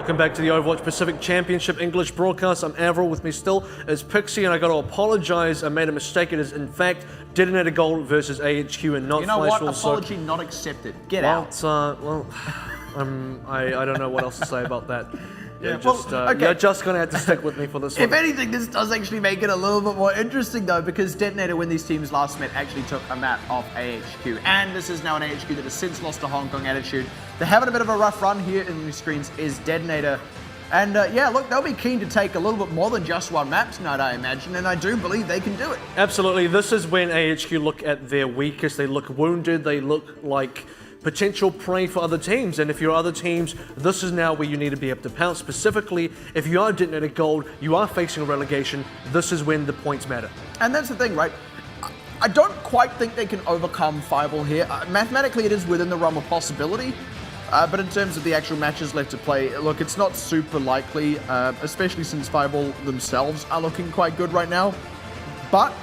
Welcome back to the Overwatch Pacific Championship English broadcast. I'm AVRL. With me still is Pixie, and I got to apologize. I made a mistake. It is in fact DeToNator.GOLD versus AHQ and not You know what? Flashwolf. Apology not accepted. Get out. I don't know what else to say about that. Yeah, You're just going to have to stick with me for this one. If anything, this does actually make it a little bit more interesting, though, because DeToNator, when these teams last met, actually took a map off AHQ. And this is now an AHQ that has since lost to Hong Kong Attitude. They're having a bit of a rough run here in the screens is DeToNator. And yeah, look, they'll be keen to take a little bit more than just one map tonight, I imagine, and I do believe they can do it. Absolutely. This is when AHQ look at their weakest. They look wounded. They look like potential prey for other teams, and if you're other teams, this is now where you need to be able to pounce. Specifically, if you are DeToNator.GOLD, you are facing a relegation, this is when the points matter. And that's the thing, right? I don't quite think they can overcome Fireball here. Mathematically, it is within the realm of possibility, but in terms of the actual matches left to play, look, it's not super likely, especially since Fireball themselves are looking quite good right now. But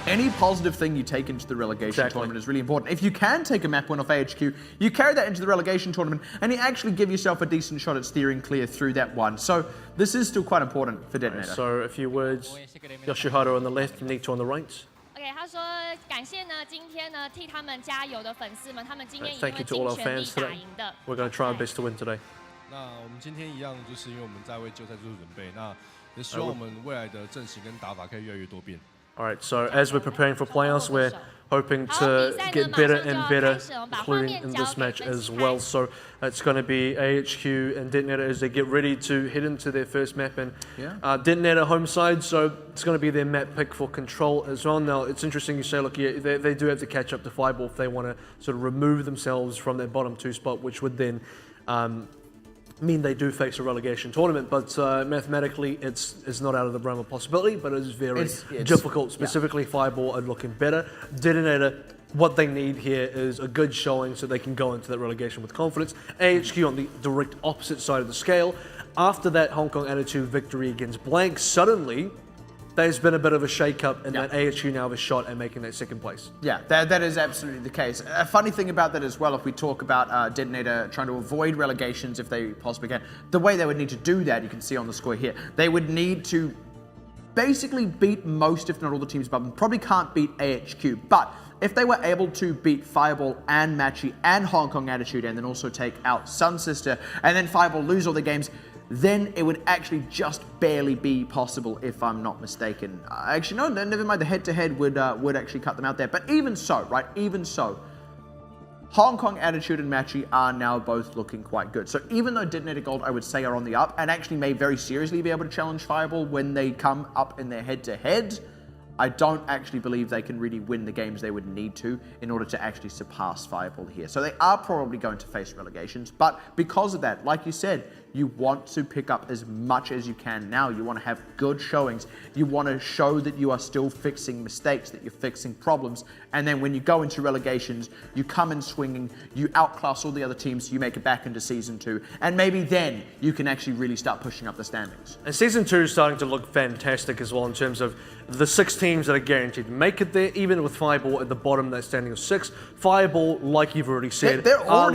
any positive thing you take into the relegation tournament is really important. If you can take a map win off AHQ, you carry that into the relegation tournament, and you actually give yourself a decent shot at steering clear through that one. So this is still quite important for DeToNator. So a few words, Yoshihara on the left, Nito on the right. Thank you to all our fans today. We're going to try our best to win today. Alright, so as we're preparing for playoffs, we're hoping to get better and better, including in this match as well. So it's going to be AHQ and DeToNator as they get ready to head into their first map. And DeToNator home side, so it's going to be their map pick for Control as well. Now, it's interesting you say, look, yeah, they do have to catch up to Fireball if they want to sort of remove themselves from that bottom two spot, which would then mean they do face a relegation tournament, but mathematically it's not out of the realm of possibility, but it is very difficult. Specifically, Fireball are looking better. DeToNator, what they need here is a good showing so they can go into that relegation with confidence. AHQ on the direct opposite side of the scale. After that Hong Kong Attitude victory against Blank, suddenly there's been a bit of a shake-up in that AHQ now have a shot at making that second place. Yeah, that is absolutely the case. A funny thing about that as well, if we talk about DeToNator trying to avoid relegations if they possibly can, the way they would need to do that, you can see on the score here, they would need to basically beat most, if not all, the teams above them. Probably can't beat AHQ, but if they were able to beat Fireball and Matchy and Hong Kong Attitude and then also take out Sun Sister and then Fireball lose all the games, then it would actually just barely be possible, if I'm not mistaken. Actually, no, never mind. The head-to-head would actually cut them out there. But even so, right? Even so, Hong Kong Attitude and Matchy are now both looking quite good. So even though DeToNator.GOLD, I would say, are on the up and actually may very seriously be able to challenge Fireball when they come up in their head-to-head, I don't actually believe they can really win the games they would need to in order to actually surpass Fireball here. So they are probably going to face relegations, but because of that, like you said, you want to pick up as much as you can now. You want to have good showings. You want to show that you are still fixing mistakes, that you're fixing problems, and then when you go into relegations, you come in swinging, you outclass all the other teams, so you make it back into Season 2, and maybe then you can actually really start pushing up the standings. And Season 2 is starting to look fantastic as well in terms of the 6 teams that are guaranteed to make it there, even with Fireball at the bottom, that standing of 6. Fireball, like you've already said, are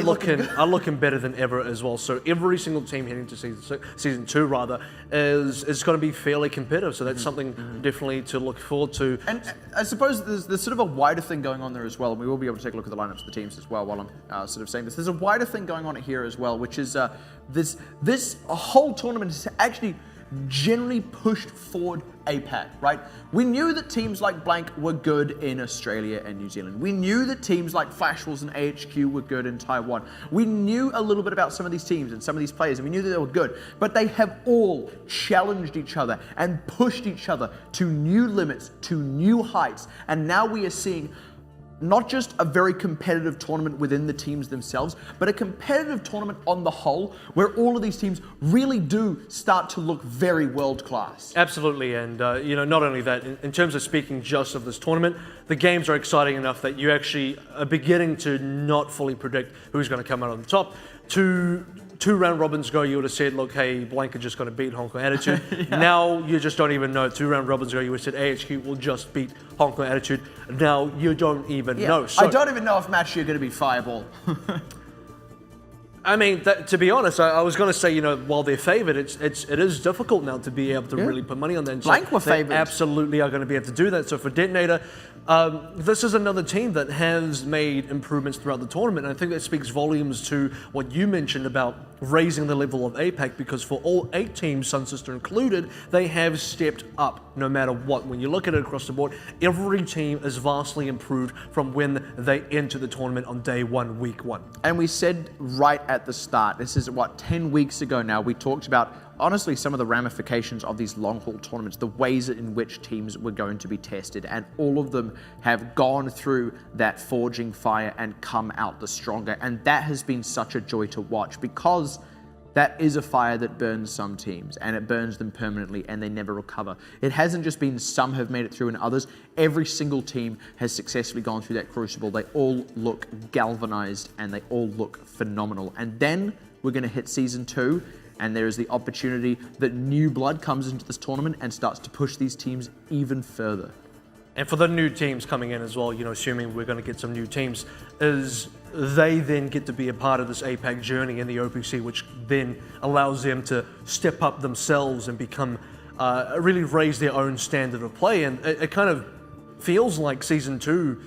looking better than ever as well. So every single team heading to Season 2 rather, is going to be fairly competitive. So that's something definitely to look forward to. And I suppose there's sort of a wider thing going on there as well. And we will be able to take a look at the lineups of the teams as well while I'm sort of saying this. There's a wider thing going on here as well, which is this whole tournament has actually generally pushed forward APAC, right? We knew that teams like Blank were good in Australia and New Zealand. We knew that teams like Flashwolves and AHQ were good in Taiwan. We knew a little bit about some of these teams and some of these players, and we knew that they were good, but they have all challenged each other and pushed each other to new limits, to new heights, and now we are seeing not just a very competitive tournament within the teams themselves, but a competitive tournament on the whole, where all of these teams really do start to look very world-class. Absolutely, and you know, not only that, in terms of speaking just of this tournament, the games are exciting enough that you actually are beginning to not fully predict who's going to come out on the top. Two round robins ago, you would have said, look, hey, Blank are just going to beat Hong Kong Attitude. Now you just don't even know. 2 round robins ago, you would have said AHQ will just beat Hong Kong Attitude. Now you don't even know. So I don't even know if Matchy are going to be Fireball. I mean, to be honest, I was going to say, while they're favored, it is difficult now to be able to really put money on that. Blank were favored. They absolutely are going to be able to do that. So for DeToNator, this is another team that has made improvements throughout the tournament. And I think that speaks volumes to what you mentioned about raising the level of APAC, because for all 8 teams, Sun Sister included, they have stepped up no matter what. When you look at it across the board, every team is vastly improved from when they enter the tournament on day 1, week 1. And we said right at the start, this is 10 weeks ago now, we talked about honestly some of the ramifications of these long haul tournaments, the ways in which teams were going to be tested, and all of them have gone through that forging fire and come out the stronger. And that has been such a joy to watch, because that is a fire that burns some teams, and it burns them permanently, and they never recover. It hasn't just been some have made it through and others. Every single team has successfully gone through that crucible. They all look galvanized, and they all look phenomenal. And then we're going to hit Season 2, and there is the opportunity that new blood comes into this tournament and starts to push these teams even further. And for the new teams coming in as well, assuming we're going to get some new teams, is they then get to be a part of this APAC journey in the OPC, which then allows them to step up themselves and become, really raise their own standard of play. And it kind of feels like Season 2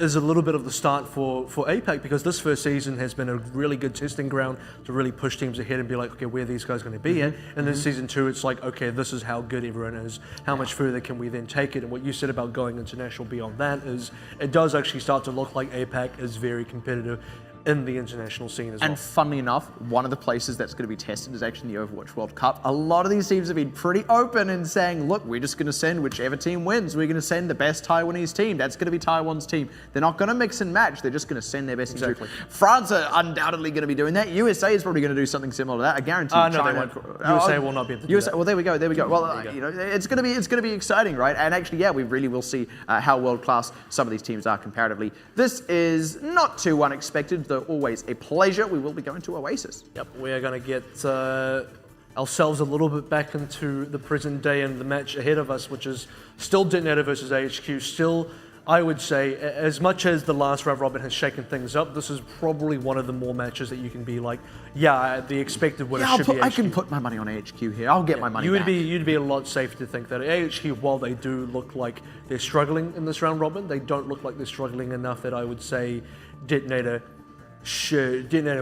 is a little bit of the start for APAC, because this first season has been a really good testing ground to really push teams ahead and be like, okay, where are these guys going to be at? And then Season 2, it's like, okay, this is how good everyone is. How much further can we then take it? And what you said about going international beyond that is, it does actually start to look like APAC is very competitive in the international scene as well. And funnily enough, one of the places that's going to be tested is actually the Overwatch World Cup. A lot of these teams have been pretty open in saying, look, we're just going to send whichever team wins. We're going to send the best Taiwanese team. That's going to be Taiwan's team. They're not going to mix and match. They're just going to send their best team. France are undoubtedly going to be doing that. USA is probably going to do something similar to that. I guarantee no, China they won't. USA will not be able to do that. Well, there we go. Well, it's going to be exciting, right? And actually, yeah, we really will see how world-class some of these teams are comparatively. This is not too unexpected, though always a pleasure. We will be going to Oasis. Yep, we are going to get ourselves a little bit back into the present day and the match ahead of us, which is still DeToNator versus AHQ. Still, I would say, as much as the last round robin has shaken things up, this is probably one of the more matches that you can be like, yeah, the expected winner should be AHQ. I can put my money on AHQ here. I'll get my money back. You'd be a lot safer to think that AHQ, while they do look like they're struggling in this round robin, they don't look like they're struggling enough that I would say DeToNator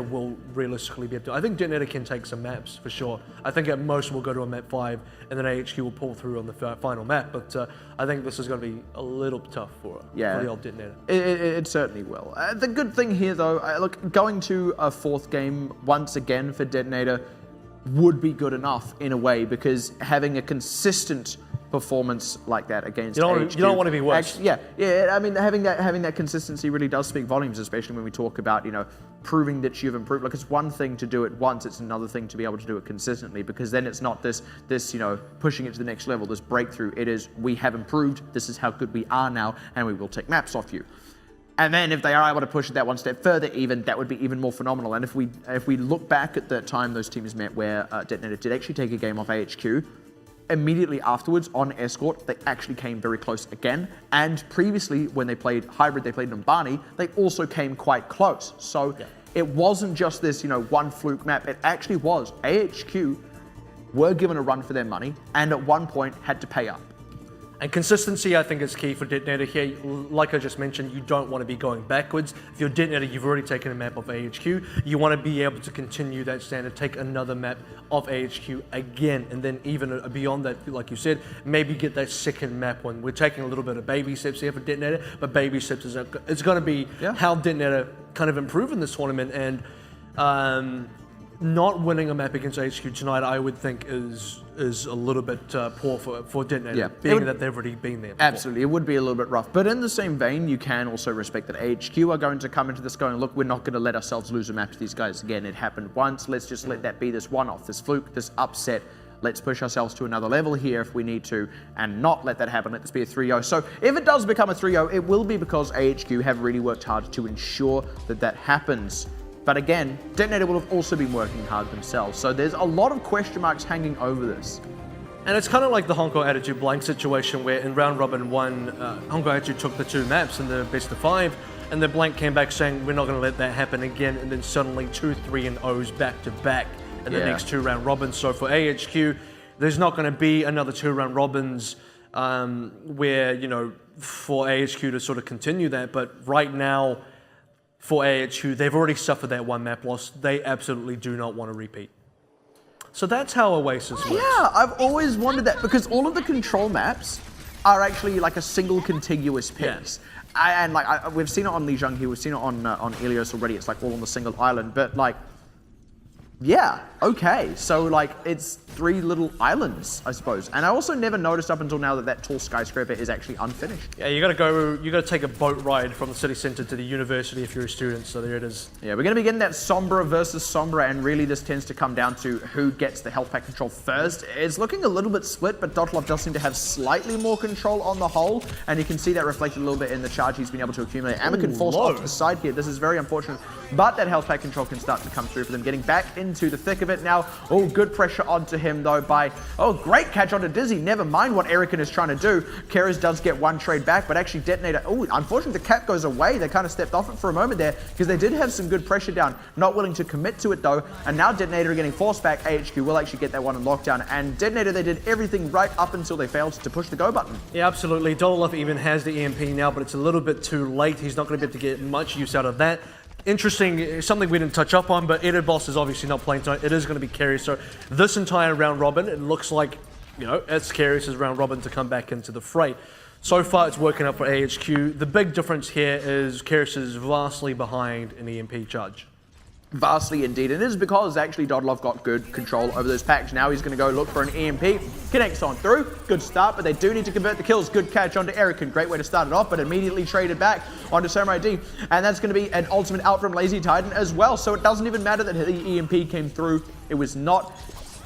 will realistically be able to. I think DeToNator can take some maps for sure. I think at most we'll go to a map 5, and then AHQ will pull through on the final map. But I think this is going to be a little tough for the old DeToNator. It certainly will. The good thing here, though, look, going to a 4th game once again for DeToNator would be good enough in a way, because having a consistent performance like that against AHQ, you don't want to be worse. Yeah. I mean, having that consistency really does speak volumes, especially when we talk about proving that you've improved. Like, it's one thing to do it once; it's another thing to be able to do it consistently. Because then it's not this pushing it to the next level, this breakthrough. It is, we have improved. This is how good we are now, and we will take maps off you. And then if they are able to push it that one step further, that would be even more phenomenal. And if we look back at the time those teams met, where DeToNator did actually take a game off AHQ. Immediately afterwards, on Escort, they actually came very close again. And previously, when they played Hybrid, they played Numbani, they also came quite close. So it wasn't just this, one fluke map. It actually was. AHQ were given a run for their money, and at one point had to pay up. And consistency, I think, is key for DeToNator here. Like I just mentioned, you don't want to be going backwards. If you're DeToNator, you've already taken a map of AHQ. You want to be able to continue that standard, take another map of AHQ again, and then even beyond that, like you said, maybe get that second map one. We're taking a little bit of baby steps here for DeToNator, but baby steps it's going to be how DeToNator kind of improve in this tournament. And not winning a map against AHQ tonight, I would think, is a little bit poor for DeToNator, being that they've already been there before. Absolutely, it would be a little bit rough. But in the same vein, you can also respect that AHQ are going to come into this going, look, we're not going to let ourselves lose a map to these guys again. It happened once. Let's just let that be this one-off, this fluke, this upset. Let's push ourselves to another level here if we need to, and not let that happen. Let this be a 3-0. So if it does become a 3-0, it will be because AHQ have really worked hard to ensure that happens. But again, DeToNator will have also been working hard themselves. So there's a lot of question marks hanging over this. And it's kind of like the Hong Kong Attitude blank situation, where in round robin 1, Hong Kong Attitude took the 2 maps in the best of 5. and then Blank came back saying, we're not going to let that happen again, and then suddenly 2, 3, and O's back to back in the next 2 round robins. So for AHQ, there's not going to be another 2 round robins where, you know, for AHQ to sort of continue that, but right now, for AHQ, they've already suffered that 1 map loss. They absolutely do not want to repeat. So that's how Oasis works. Yeah, I've always wondered that because all of the control maps are actually like a single contiguous piece. Yeah. And like we've seen it on Lijiang here, we've seen it on Ilios already. It's like all on the single island, but like, yeah, okay. So like it's 3 little islands, I suppose. And I also never noticed up until now that that tall skyscraper is actually unfinished. Yeah, you gotta take a boat ride from the city center to the university if you're a student, so there it is. Yeah, we're gonna be getting that Sombra versus Sombra, and really this tends to come down to who gets the health pack control first. It's looking a little bit split, but DoToNator does seem to have slightly more control on the whole, and you can see that reflected a little bit in the charge he's been able to accumulate. Amakin forced off to the side here. This is very unfortunate, but that health pack control can start to come through for them, getting back into the thick of it now. Oh, good pressure onto him though by, oh, great catch onto Dizzy. Never mind what Erican is trying to do. Keres does get 1 trade back, but actually DeToNator, oh, unfortunately the cap goes away. They kind of stepped off it for a moment there because they did have some good pressure down. Not willing to commit to it though, and now DeToNator are getting forced back. AHQ will actually get that one in lockdown, and DeToNator, they did everything right up until they failed to push the go button. Yeah, absolutely. DoToNator even has the EMP now, but it's a little bit too late. He's not going to be able to get much use out of that. Interesting, something we didn't touch up on, but Boss is obviously not playing tonight. It is going to be Keres. So this entire round robin, it looks like, you know, it's Keres' round robin to come back into the fray. So far, it's working out for AHQ. The big difference here is Keres is vastly behind an EMP charge. Vastly indeed. And it is because actually DoToNator got good control over those packs. Now he's going to go look for an EMP. Connects on through. Good start, but they do need to convert the kills. Good catch onto Erican. Great way to start it off, but immediately traded back onto Samurai D. And that's going to be an ultimate out from Lazy Titan as well. So it doesn't even matter that the EMP came through. It was not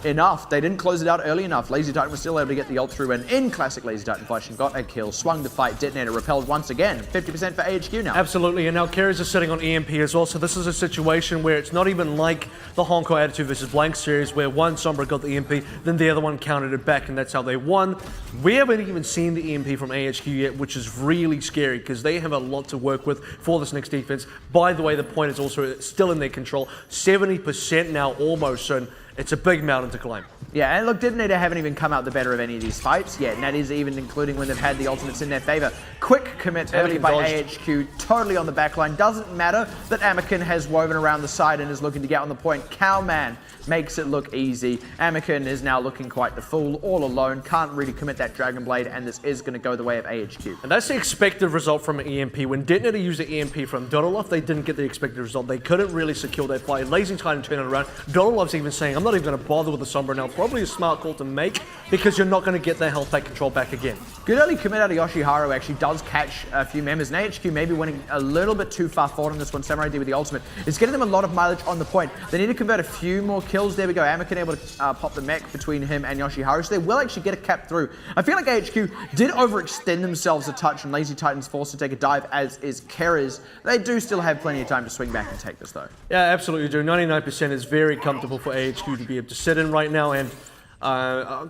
enough. They didn't close it out early enough. Lazy Titan was still able to get the ult through, and in classic Lazy Titan fashion, got a kill, swung the fight, DeToNator repelled once again. 50% for AHQ now. Absolutely, and now Keres is sitting on EMP as well, so this is a situation where it's not even like the Honko Attitude versus Blank series, where one Sombra got the EMP, then the other one countered it back, and that's how they won. We haven't even seen the EMP from AHQ yet, which is really scary, because they have a lot to work with for this next defense. By the way, the point is also still in their control. 70% now almost, and it's a big mountain to climb. Yeah, and look, DeToNator haven't even come out the better of any of these fights yet, and that is even including when they've had the ultimates in their favor. Quick commit early by AHQ, totally on the backline. Doesn't matter that Amakin has woven around the side and is looking to get on the point. Cowman makes it look easy. Amakin is now looking quite the fool, all alone, can't really commit that Dragon Blade, and this is going to go the way of AHQ. And that's the expected result from an EMP. When DeToNator used the EMP from DoToNator, they didn't get the expected result. They couldn't really secure that fight. Lazy Titan turned it around. DoToNator's even saying, I'm not even going to bother with the Sombra now. Probably a smart call to make, because you're not going to get that health pack control back again. Good early commit out of Yoshiharu actually does catch a few members, and AHQ maybe winning a little bit too far forward on this one. Samurai D with the ultimate. It's getting them a lot of mileage on the point. They need to convert a few more kills. There we go. Amakin able to pop the mech between him and Yoshiharu, so they will actually get a cap through. I feel like AHQ did overextend themselves a touch, and Lazy Titan's forced to take a dive, as is Keres. They do still have plenty of time to swing back and take this though. Yeah, absolutely do. 99% is very comfortable for AHQ to be able to sit in right now, and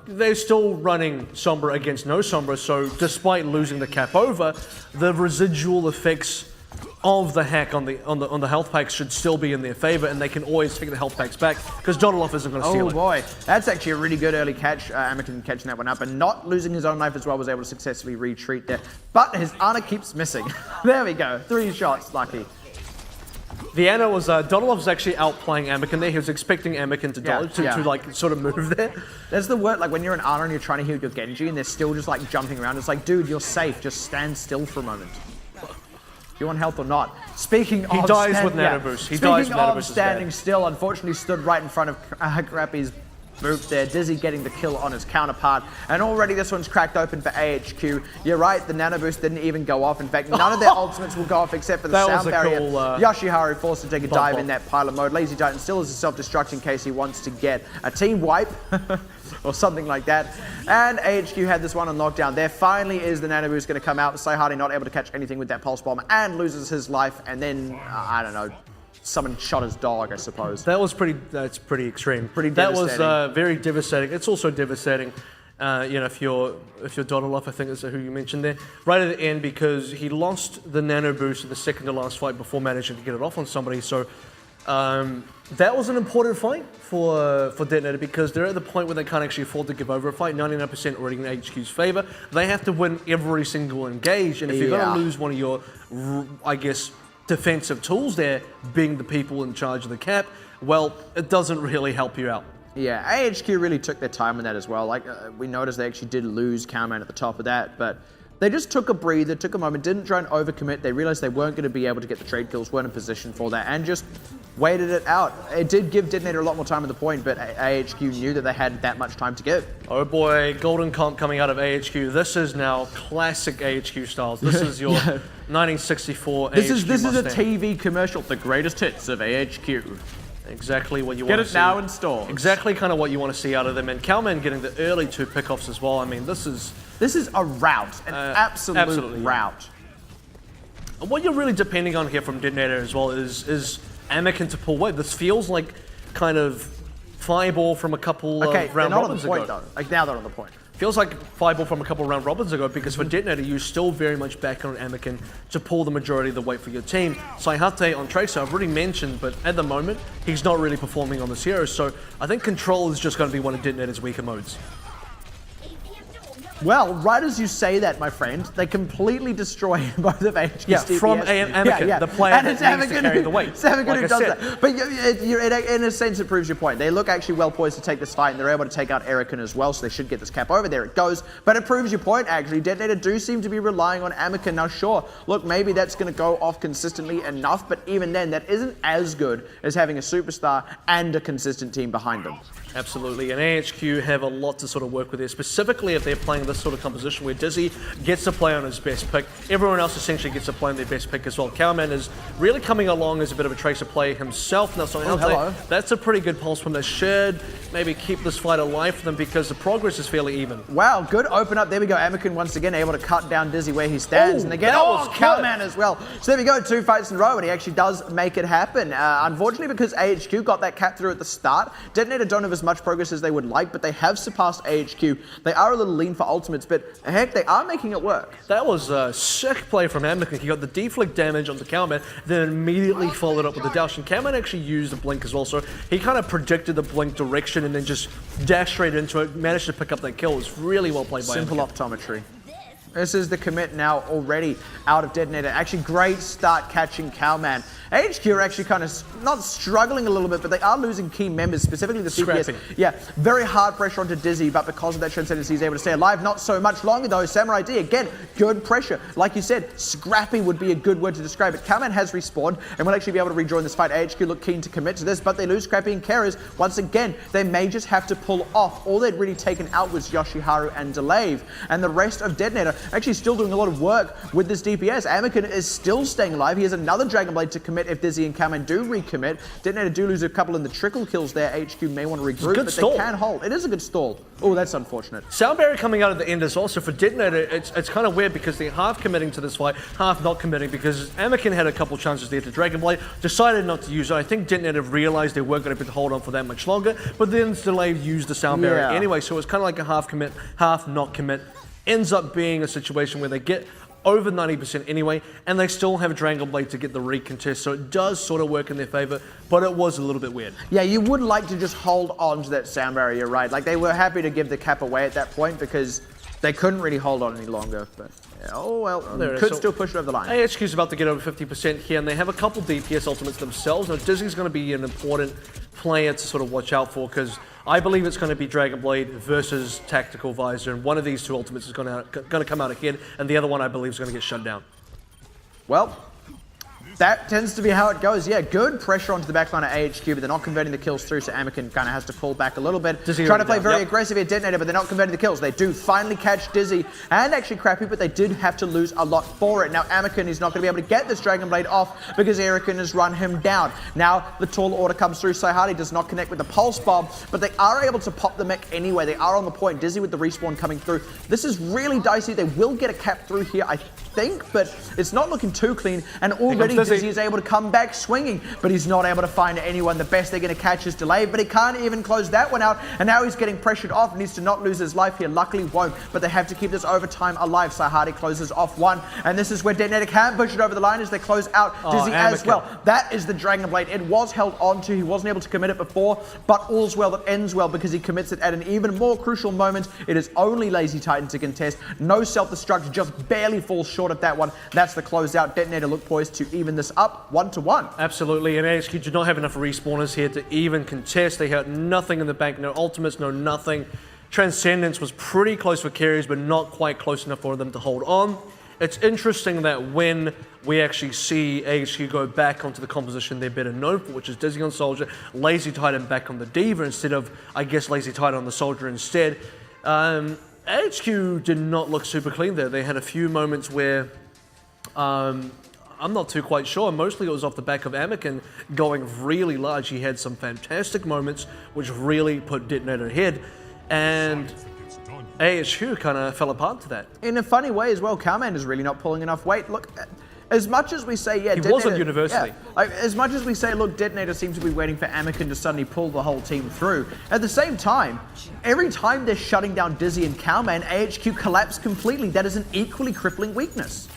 they're still running Sombra against no Sombra, so despite losing the cap over, the residual effects of the hack on the health packs should still be in their favor, and they can always take the health packs back, because DoToNator isn't going to steal it. Oh boy, that's actually a really good early catch. Amakin catching that one up, and not losing his own life as well, was able to successfully retreat there. But his Ana keeps missing. There we go, 3 shots, lucky. The Ana was, DoToNator was actually outplaying Amakin there. He was expecting Amakin to like sort of move there. That's the word, like when you're an Ana and you're trying to heal your Genji and they're still just like jumping around. It's like, dude, you're safe. Just stand still for a moment. Do you want health or not? Speaking of standing still, unfortunately stood right in front of Grappi's move there. Dizzy getting the kill on his counterpart, and already this one's cracked open for AHQ. You're right, the nano boost didn't even go off. In fact, none of their ultimates will go off except for the sound barrier. Cool, Yoshiharu forced to take a dive in that pilot mode. Lazy Titan still has a self-destruct in case he wants to get a team wipe or something like that. And AHQ had this one on lockdown. There finally is the nano boost going to come out. Sayhadi not able to catch anything with that pulse bomb and loses his life, and then I don't know, someone shot his dog, I suppose. That was that's pretty extreme. Pretty devastating. That was very devastating. It's also devastating You know, if you're Dotoloff, I think is who you mentioned there, right at the end, because he lost the nano boost in the second to last fight before managing to get it off on somebody. So that was an important fight for DeToNator, because they're at the point where they can't actually afford to give over a fight. 99% already in HQ's favor. They have to win every single engage, and if you're going to lose one of your, I guess, defensive tools there, being the people in charge of the cap, well, it doesn't really help you out. Yeah, AHQ really took their time on that as well. Like, we noticed they actually did lose Cowman at the top of that, but they just took a breather, took a moment, didn't try and overcommit. They realized they weren't going to be able to get the trade kills, weren't in position for that, and just waited it out. It did give DeToNator a lot more time at the point, but AHQ knew that they had that much time to give. Oh boy, golden comp coming out of AHQ. This is now classic AHQ styles. This is your 1964 This AHQ is a Mustang. TV commercial, the greatest hits of AHQ. Exactly what you want to see. Get it now installed. Exactly kind of what you want to see out of them. And Cowman getting the early 2 pickoffs as well. I mean, this is a rout, an absolute rout. And what you're really depending on here from DeToNator as well is Anakin to pull away. This feels like kind of fireball from a couple of round robins ago. Though. Like, now they're on the point. Feels like fireball from a couple of round robins ago, because for DeToNator, you're still very much back on Anakin to pull the majority of the weight for your team. Saihate on Tracer, I've already mentioned, but at the moment, he's not really performing on this hero, so I think Control is just going to be one of DeToNator's weaker modes. Well, right as you say that, my friend, they completely destroy both of HQ's DPS. From Anakin, the player that needs to carry the weight. It's Anakin who does that. But in a sense, it proves your point. They look actually well poised to take this fight, and they're able to take out Erican as well, so they should get this cap over. There it goes. But it proves your point, actually. DeToNator do seem to be relying on Anakin. Now, sure, look, maybe that's going to go off consistently enough, but even then, that isn't as good as having a superstar and a consistent team behind them. Absolutely, and AHQ have a lot to sort of work with there, specifically if they're playing this sort of composition where Dizzy gets to play on his best pick. Everyone else essentially gets to play on their best pick as well. Cowman is really coming along as a bit of a Tracer player himself. Now, so that's a pretty good pulse from. They should maybe keep this fight alive for them, because the progress is fairly even. Wow, good open up. There we go. Anakin once again able to cut down Dizzy where he stands. And again, Cowman as well. So there we go, 2 fights in a row, and he actually does make it happen. Unfortunately, because AHQ got that cap through at the start, DeToNator don't have as much progress as they would like, but they have surpassed AHQ. They are a little lean for ultimates, but heck, they are making it work. That was a sick play from Anakin. He got the deflect damage onto Cowman, then immediately followed up with the dash. And Cowman actually used the blink as well, so he kind of predicted the blink direction and then just dashed straight into it, managed to pick up that kill. It was really well played by Simple Anakin. optometry. This is the commit now already out of DeToNator. Actually, great start catching Cowman. HQ are actually kind of not struggling a little bit, but they are losing key members, specifically the CPS. Scrappy. Yeah, very hard pressure onto Dizzy, but because of that transcendency, he's able to stay alive. Not so much longer though. Samurai D, again, good pressure. Like you said, scrappy would be a good word to describe it. Cowman has respawned and will actually be able to rejoin this fight. AHQ look keen to commit to this, but they lose Scrappy and Keras. Once again, they may just have to pull off. All they'd really taken out was Yoshiharu and Delave, and the rest of DeToNator actually still doing a lot of work with this DPS. Anakin is still staying alive. He has another Dragon Blade to commit if Dizzy and Cowman do recommit. DeToNator do lose a couple in the trickle kills there. HQ may want to regroup, but they can hold. It is a good stall. Oh, that's unfortunate. Sound barrier coming out at the end is also for DeToNator. It's kind of weird because they're half committing to this fight, half not committing, because Anakin had a couple chances there to Dragon Blade, decided not to use it. I think DeToNator realized they weren't going to be able to hold on for that much longer, but then Delay used the sound barrier anyway, so it's kind of like a half commit, half not commit. Ends up being a situation where they get over 90% anyway, and they still have Dragon Blade to get the recontest, so it does sort of work in their favor, but it was a little bit weird. Yeah, you would like to just hold on to that sound barrier, right? Like, they were happy to give the cap away at that point because they couldn't really hold on any longer, but yeah, oh well, could still push it over the line. AHQ's about to get over 50% here, and they have a couple DPS ultimates themselves. Now, Dizzy's going to be an important player to sort of watch out for, because I believe it's going to be Dragon Blade versus Tactical Visor, and one of these two ultimates is going to come out ahead, and the other one I believe is going to get shut down. Well, that tends to be how it goes. Yeah, good pressure onto the backline of AHQ, but they're not converting the kills through, so Anakin kind of has to pull back a little bit. Trying to play very aggressive here, DeToNator, but they're not converting the kills. They do finally catch Dizzy and actually Crappy, but they did have to lose a lot for it. Now, Anakin is not going to be able to get this Dragon Blade off because Erican has run him down. Now, the tall order comes through. Saihate does not connect with the Pulse Bomb, but they are able to pop the mech anyway. They are on the point. Dizzy with the respawn coming through. This is really dicey. They will get a cap through here, I think, but it's not looking too clean, and already Dizzy is able to come back swinging, but he's not able to find anyone. The best they're going to catch is delayed, but he can't even close that one out, and now he's getting pressured off. Needs to not lose his life here. Luckily won't, but they have to keep this overtime alive. Sahadi closes off one, and this is where DeToNator can push it over the line as they close out Dizzy as well. That is the Dragon Blade. It was held on to. He wasn't able to commit it before, but all's well that ends well because he commits it at an even more crucial moment. It is only Lazy Titan to contest. No self-destruct, just barely falls short of that one. That's the closeout. DeToNator look poised to even this up 1-1. Absolutely, and AHQ did not have enough respawners here to even contest. They had nothing in the bank, no ultimates, no nothing. Transcendence was pretty close for carries, but not quite close enough for them to hold on. It's interesting that when we actually see AHQ go back onto the composition they're better known for, which is Dizzy on Soldier, Lazy Titan back on the Diva instead of, I guess, Lazy Titan on the Soldier instead. AHQ did not look super clean there. They had a few moments where I'm not too quite sure. Mostly it was off the back of Anakin going really large. He had some fantastic moments which really put DeToNator ahead, and AHQ kind of fell apart to that. In a funny way as well, Cowman is really not pulling enough weight. Look, as much as we say, yeah, he was on University. Yeah, as much as we say, look, DeToNator seems to be waiting for Anakin to suddenly pull the whole team through. At the same time, every time they're shutting down Dizzy and Cowman, AHQ collapse completely. That is an equally crippling weakness.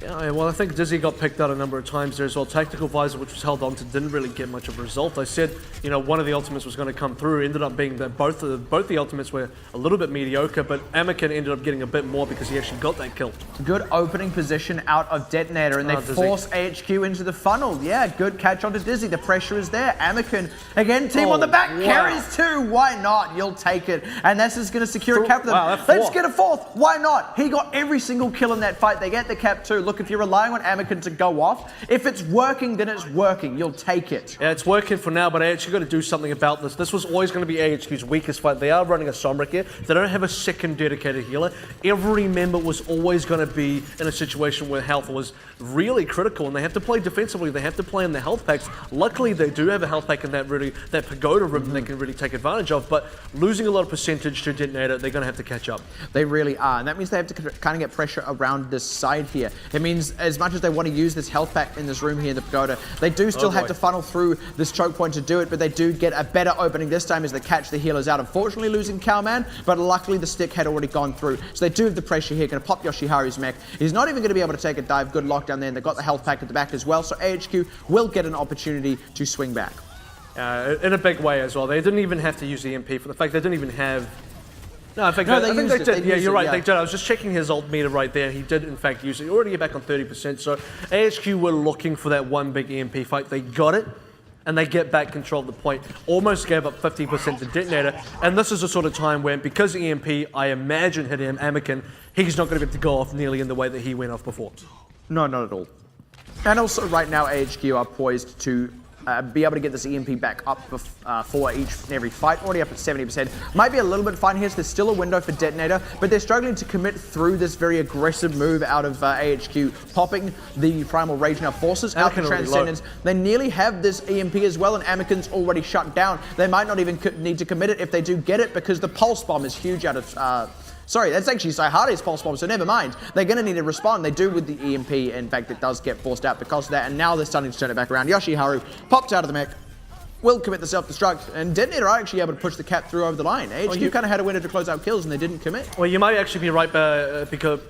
Yeah, well, I think Dizzy got picked out a number of times there as well. Tactical Visor, which was held on to, didn't really get much of a result. I said, you know, one of the ultimates was going to come through. Ended up being that both the ultimates were a little bit mediocre, but Anakin ended up getting a bit more because he actually got that kill. Good opening position out of DeToNator, and they force AHQ into the funnel. Yeah, good catch onto Dizzy. The pressure is there. Anakin, again, team on the back, carries two. Why not? You'll take it. And this is going to secure a cap for them. Wow, let's get a fourth. Why not? He got every single kill in that fight. They get the cap too. Look, if you're relying on Anakin to go off, if it's working, then it's working. You'll take it. Yeah, it's working for now, but AHQ got to do something about this. This was always going to be AHQ's weakest fight. They are running a Sombra here. They don't have a second dedicated healer. Every member was always going to be in a situation where health was really critical, and they have to play defensively. They have to play in the health packs. Luckily, they do have a health pack in that pagoda room they can really take advantage of, but losing a lot of percentage to DeToNator, they're going to have to catch up. They really are, and that means they have to kind of get pressure around this side here. It means as much as they want to use this health pack in this room here in the pagoda, they do still have to funnel through this choke point to do it, but they do get a better opening this time as they catch the healers out. Unfortunately losing Cowman, but luckily the stick had already gone through. So they do have the pressure here, going to pop Yoshiharu's mech. He's not even going to be able to take a dive. Good lockdown there, and they've got the health pack at the back as well, so AHQ will get an opportunity to swing back. In a big way as well. They didn't even have to use the MP for the fact they didn't even have... No, in fact, no, I think they did. Yeah, you're right. Yeah. They did. I was just checking his ult meter right there. He did, in fact, use it. Already back on 30%. So AHQ were looking for that one big EMP fight. They got it, and they get back control of the point. Almost gave up 50% to DeToNator. And this is the sort of time when, because EMP, I imagine, hit him, Anakin, he's not going to be able to go off nearly in the way that he went off before. No, not at all. And also, right now, AHQ are poised to be able to get this EMP back up for each and every fight. Already up at 70%. Might be a little bit fine here, so there's still a window for DeToNator, but they're struggling to commit through this very aggressive move out of AHQ, popping the Primal Rage now forces out the Transcendence. They nearly have this EMP as well, and Anakin's already shut down. They might not even need to commit it if they do get it, because the Pulse Bomb is huge out of... Sorry, that's actually Saihare's Pulse Bomb, so never mind. They're going to need to respond. They do with the EMP. In fact, it does get forced out because of that, and now they're starting to turn it back around. Yoshiharu popped out of the mech, will commit the self-destruct, and DeToNator are actually able to push the cap through over the line. AHQ kind of had a window to close out kills, and they didn't commit. Well, you might actually be right, because...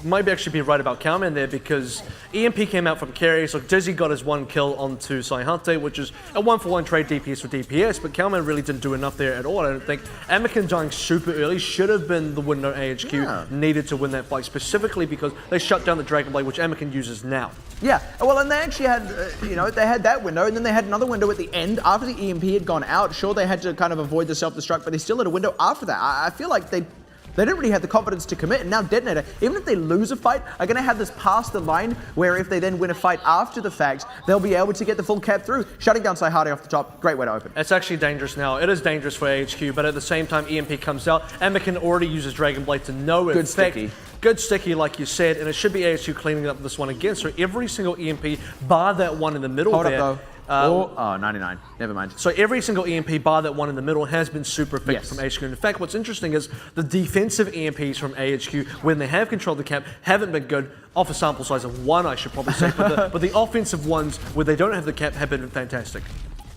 Might actually be right about Cowman there, because EMP came out from carry, so Dizzy got his one kill onto Saihante, which is a 1-for-1 trade DPS for DPS, but Cowman really didn't do enough there at all, I don't think. Anakin dying super early should have been the window AHQ needed to win that fight, specifically because they shut down the Dragon Blade, which Anakin uses now. Yeah, well, and they actually had, they had that window, and then they had another window at the end after the EMP had gone out. Sure, they had to kind of avoid the self-destruct, but they still had a window after that. I feel like they didn't really have the confidence to commit, and now DeToNator, even if they lose a fight, are going to have this past the line where if they then win a fight after the fact, they'll be able to get the full cap through. Shutting down Saihari off the top, great way to open. It's actually dangerous now. It is dangerous for AHQ, but at the same time, EMP comes out. Anakin already uses Dragon Blade to no effect. Good sticky. Good sticky, like you said, and it should be AHQ cleaning up this one again. So every single EMP, bar that one in the middle Oh, 99. Never mind. So every single EMP bar that one in the middle has been super effective from AHQ. In fact, what's interesting is the defensive EMPs from AHQ, when they have controlled the cap, haven't been good. Off a sample size of 1, I should probably say. But the offensive ones, where they don't have the cap, have been fantastic.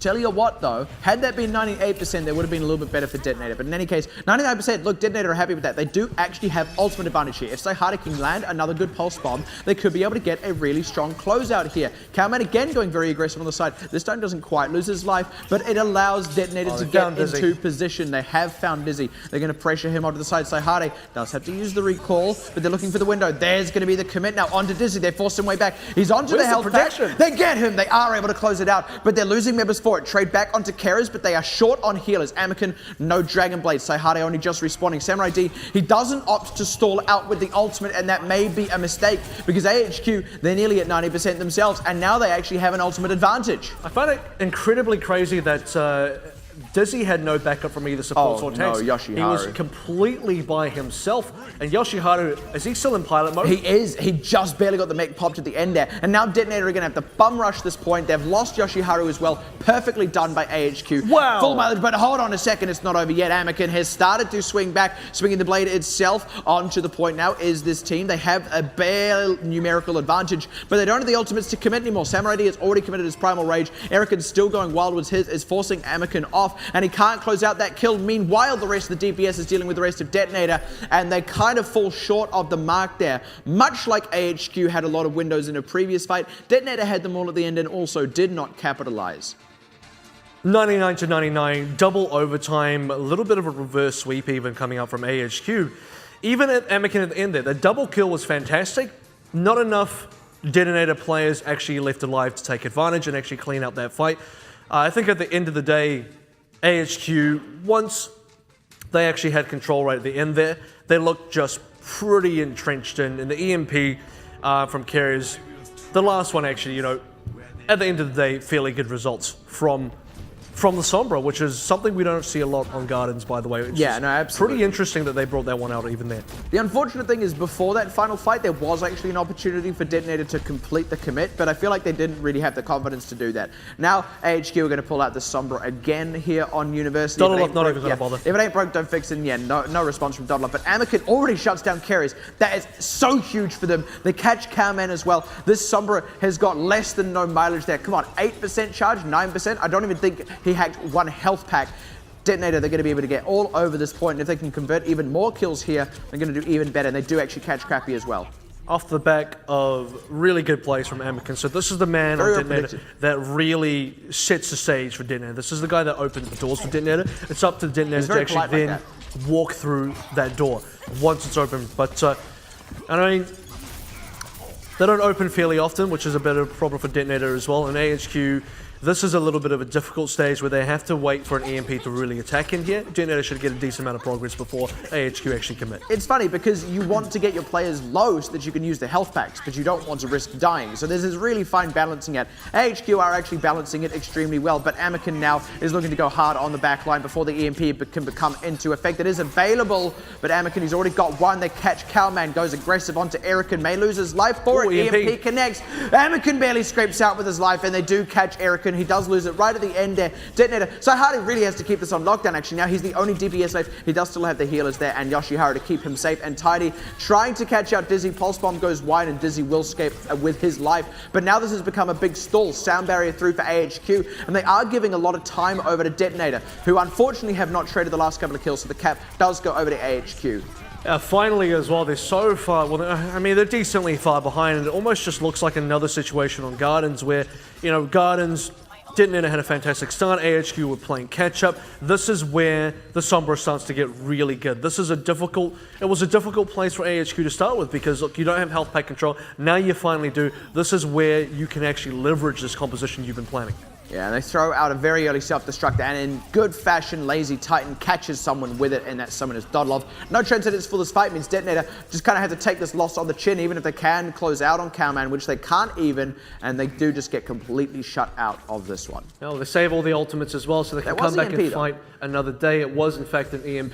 Tell you what, though, had that been 98%, they would have been a little bit better for DeToNator. But in any case, 99%, look, DeToNator are happy with that. They do actually have ultimate advantage here. If Sayhari can land another good pulse bomb, they could be able to get a really strong closeout here. Cowman again going very aggressive on the side. This time doesn't quite lose his life, but it allows DeToNator to get into position. They have found Dizzy. They're going to pressure him onto the side. Sayhari does have to use the recall, but they're looking for the window. There's going to be the commit now onto Dizzy. They force him way back. He's onto the health pack. They get him. They are able to close it out, but they're losing members for it. Trade back onto carers, but they are short on healers. Anakin, no Dragon Blade. Sayhari only just respawning. Samurai D, he doesn't opt to stall out with the ultimate, and that may be a mistake because AHQ, they're nearly at 90% themselves, and now they actually have an ultimate advantage. I find it incredibly crazy that Dizzy had no backup from either supports or tanks. Yoshiharu. He was completely by himself. And Yoshiharu, is he still in pilot mode? He is. He just barely got the mech popped at the end there. And now DeToNator are going to have to bum rush this point. They've lost Yoshiharu as well. Perfectly done by AHQ. Wow. Full mileage, but hold on a second. It's not over yet. Anakin has started to swing back, swinging the blade itself onto the point now is this team. They have a bare numerical advantage, but they don't have the ultimates to commit anymore. Samurai D has already committed his Primal Rage. Erican's still going wild with his, is forcing Anakin off, and he can't close out that kill. Meanwhile, the rest of the DPS is dealing with the rest of DeToNator, and they kind of fall short of the mark there. Much like AHQ had a lot of windows in a previous fight, DeToNator had them all at the end and also did not capitalize. 99 to 99, double overtime, a little bit of a reverse sweep even coming out from AHQ. Even at Anakin at the end there, the double kill was fantastic. Not enough DeToNator players actually left alive to take advantage and actually clean up that fight. I think at the end of the day, AHQ, once they actually had control right at the end there, they looked just pretty entrenched in. And the EMP from carriers, the last one actually, you know, at the end of the day, fairly good results from the Sombra, which is something we don't see a lot on Gardens, by the way. It's absolutely. Pretty interesting that they brought that one out even there. The unfortunate thing is before that final fight, there was actually an opportunity for DeToNator to complete the commit, but I feel like they didn't really have the confidence to do that. Now, AHQ are going to pull out the Sombra again here on University. Not even going to bother. If it ain't broke, don't fix it. Yeah, no response from Dodlov. But Anakin already shuts down carries. That is so huge for them. They catch Cowman as well. This Sombra has got less than no mileage there. Come on, 8% charge, 9%. I don't even think he hacked one health pack. DeToNator, they're going to be able to get all over this point, and if they can convert even more kills here, they're going to do even better, and they do actually catch Crappy as well. Off the back of really good plays from Anakin. So this is the man on DeToNator that really sets the stage for DeToNator. This is the guy that opens the doors for DeToNator. It's up to DeToNator to actually then walk through that door once it's open. But, I mean, they don't open fairly often, which is a bit of a problem for DeToNator as well. And AHQ, this is a little bit of a difficult stage where they have to wait for an EMP to really attack in here. DeToNator should get a decent amount of progress before AHQ actually commit. It's funny because you want to get your players low so that you can use the health packs, but you don't want to risk dying. So there's this really fine balancing act. AHQ are actually balancing it extremely well, but Anakin now is looking to go hard on the back line before the EMP can become into effect. It is available, but Anakin, he's already got one. They catch Cowman, goes aggressive onto Erican, may lose his life for it. EMP connects. Anakin barely scrapes out with his life, and they do catch Erican. He does lose it right at the end there. DeToNator, Sayhari really has to keep this on lockdown actually. Now he's the only DPS left. He does still have the healers there and Yoshiharu to keep him safe and tidy. Trying to catch out Dizzy. Pulse Bomb goes wide and Dizzy will escape with his life. But now this has become a big stall. Sound barrier through for AHQ, and they are giving a lot of time over to DeToNator, who unfortunately have not traded the last couple of kills, so the cap does go over to AHQ. Finally as well, they're so far, well, I mean, they're decently far behind, and it almost just looks like another situation on Gardens where, you know, Gardens, DeToNator had a fantastic start, AHQ were playing catch-up. This is where the Sombra starts to get really good. This is it was a difficult place for AHQ to start with because, look, you don't have health pack control. Now you finally do. This is where you can actually leverage this composition you've been planning. Yeah, and they throw out a very early self-destruct, and in good fashion, Lazy Titan catches someone with it, and that someone is Dodlov. No transcendence for this fight means DeToNator just kind of have to take this loss on the chin, even if they can close out on Cowman, which they can't even, and they do just get completely shut out of this one. No, they save all the ultimates as well, so they can come back and fight another day. It was, in fact, an EMP.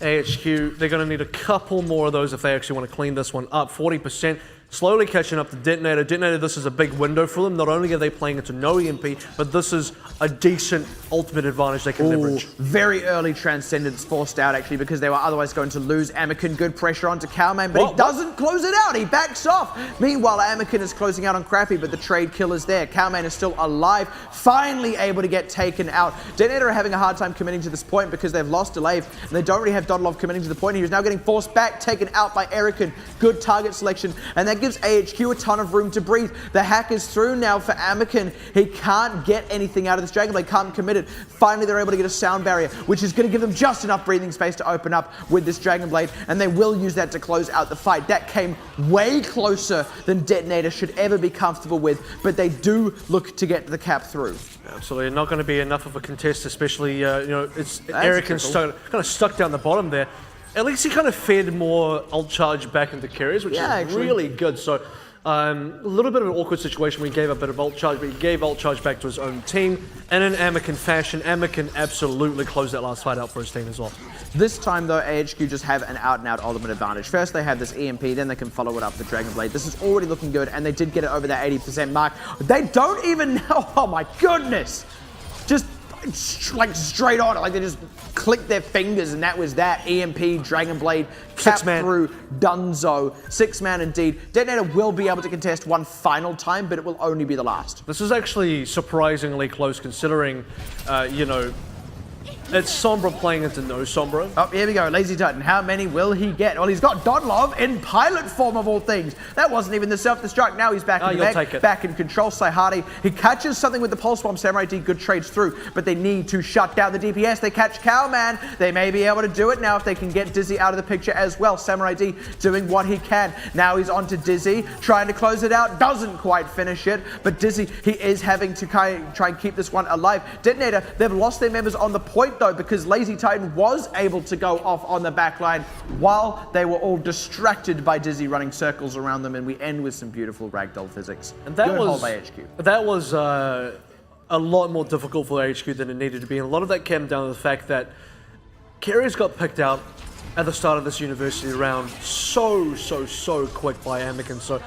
AHQ, they're going to need a couple more of those if they actually want to clean this one up. 40%. slowly catching up to DeToNator. DeToNator, this is a big window for them. Not only are they playing into no EMP, but this is a decent ultimate advantage they can leverage. Very early Transcendence forced out, actually, because they were otherwise going to lose. Anakin, good pressure onto Cowman, but he doesn't close it out. He backs off. Meanwhile, Anakin is closing out on Crappy, but the trade kill is there. Cowman is still alive, finally able to get taken out. DeToNator are having a hard time committing to this point because they've lost Delave, and they don't really have Dodlov committing to the point. He is now getting forced back, taken out by Erican. Good target selection, and that gives AHQ a ton of room to breathe. The hack is through now for Anakin. He can't get anything out of this Dragon Blade, can't commit it. Finally, they're able to get a sound barrier, which is going to give them just enough breathing space to open up with this Dragon Blade, and they will use that to close out the fight. That came way closer than DeToNator should ever be comfortable with, but they do look to get the cap through. Absolutely, not going to be enough of a contest, especially, it's Erican's kind of stuck down the bottom there. At least he kind of fed more ult charge back into carriers, which is really good. So a little bit of an awkward situation where he gave a bit of ult charge, but he gave ult charge back to his own team. And in Anakin fashion, Anakin absolutely closed that last fight out for his team as well. This time, though, AHQ just have an out-and-out ultimate advantage. First, they have this EMP, then they can follow it up with Dragon Blade. This is already looking good, and they did get it over that 80% mark. They don't even know. Oh, my goodness. Just like straight on it, like they just clicked their fingers and that was that. EMP, Dragon Blade, cap through, Dunzo. 6-man indeed. DeToNator will be able to contest one final time, but it will only be the last. This is actually surprisingly close considering, it's Sombra playing into no Sombra. Oh, here we go. Lazy Titan. How many will he get? Well, he's got Dodlov in pilot form of all things. That wasn't even the self-destruct. Now he's back in the mech, back in control. Saihari, he catches something with the Pulse Bomb. Samurai D, good trades through, but they need to shut down the DPS. They catch Cowman. They may be able to do it now if they can get Dizzy out of the picture as well. Samurai D doing what he can. Now he's on to Dizzy, trying to close it out. Doesn't quite finish it, but Dizzy, he is having to try and keep this one alive. DeToNator, they've lost their members on the point, though, because Lazy Titan was able to go off on the back line while they were all distracted by Dizzy running circles around them, and we end with some beautiful ragdoll physics. And that was a lot more difficult for AHQ than it needed to be, and a lot of that came down to the fact that carriers got picked out at the start of this university round so quick by Anakin. So,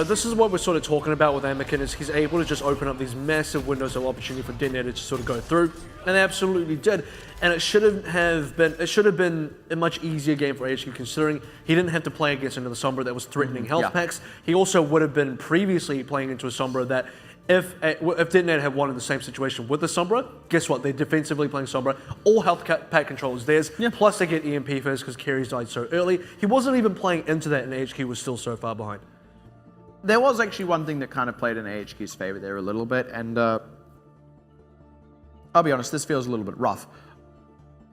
this is what we're sort of talking about with Anakin, is he's able to just open up these massive windows of opportunity for DeToNator to sort of go through, and they absolutely did. And it should have been a much easier game for AHQ, considering he didn't have to play against another Sombra that was threatening health packs. He also would have been previously playing into a Sombra that if DeToNator had won in the same situation with the Sombra, guess what? They're defensively playing Sombra. All health pack control is theirs. Plus they get EMP first because carries died so early. He wasn't even playing into that, and AHQ was still so far behind. There was actually one thing that kind of played in AHQ's favor there a little bit, and I'll be honest, this feels a little bit rough.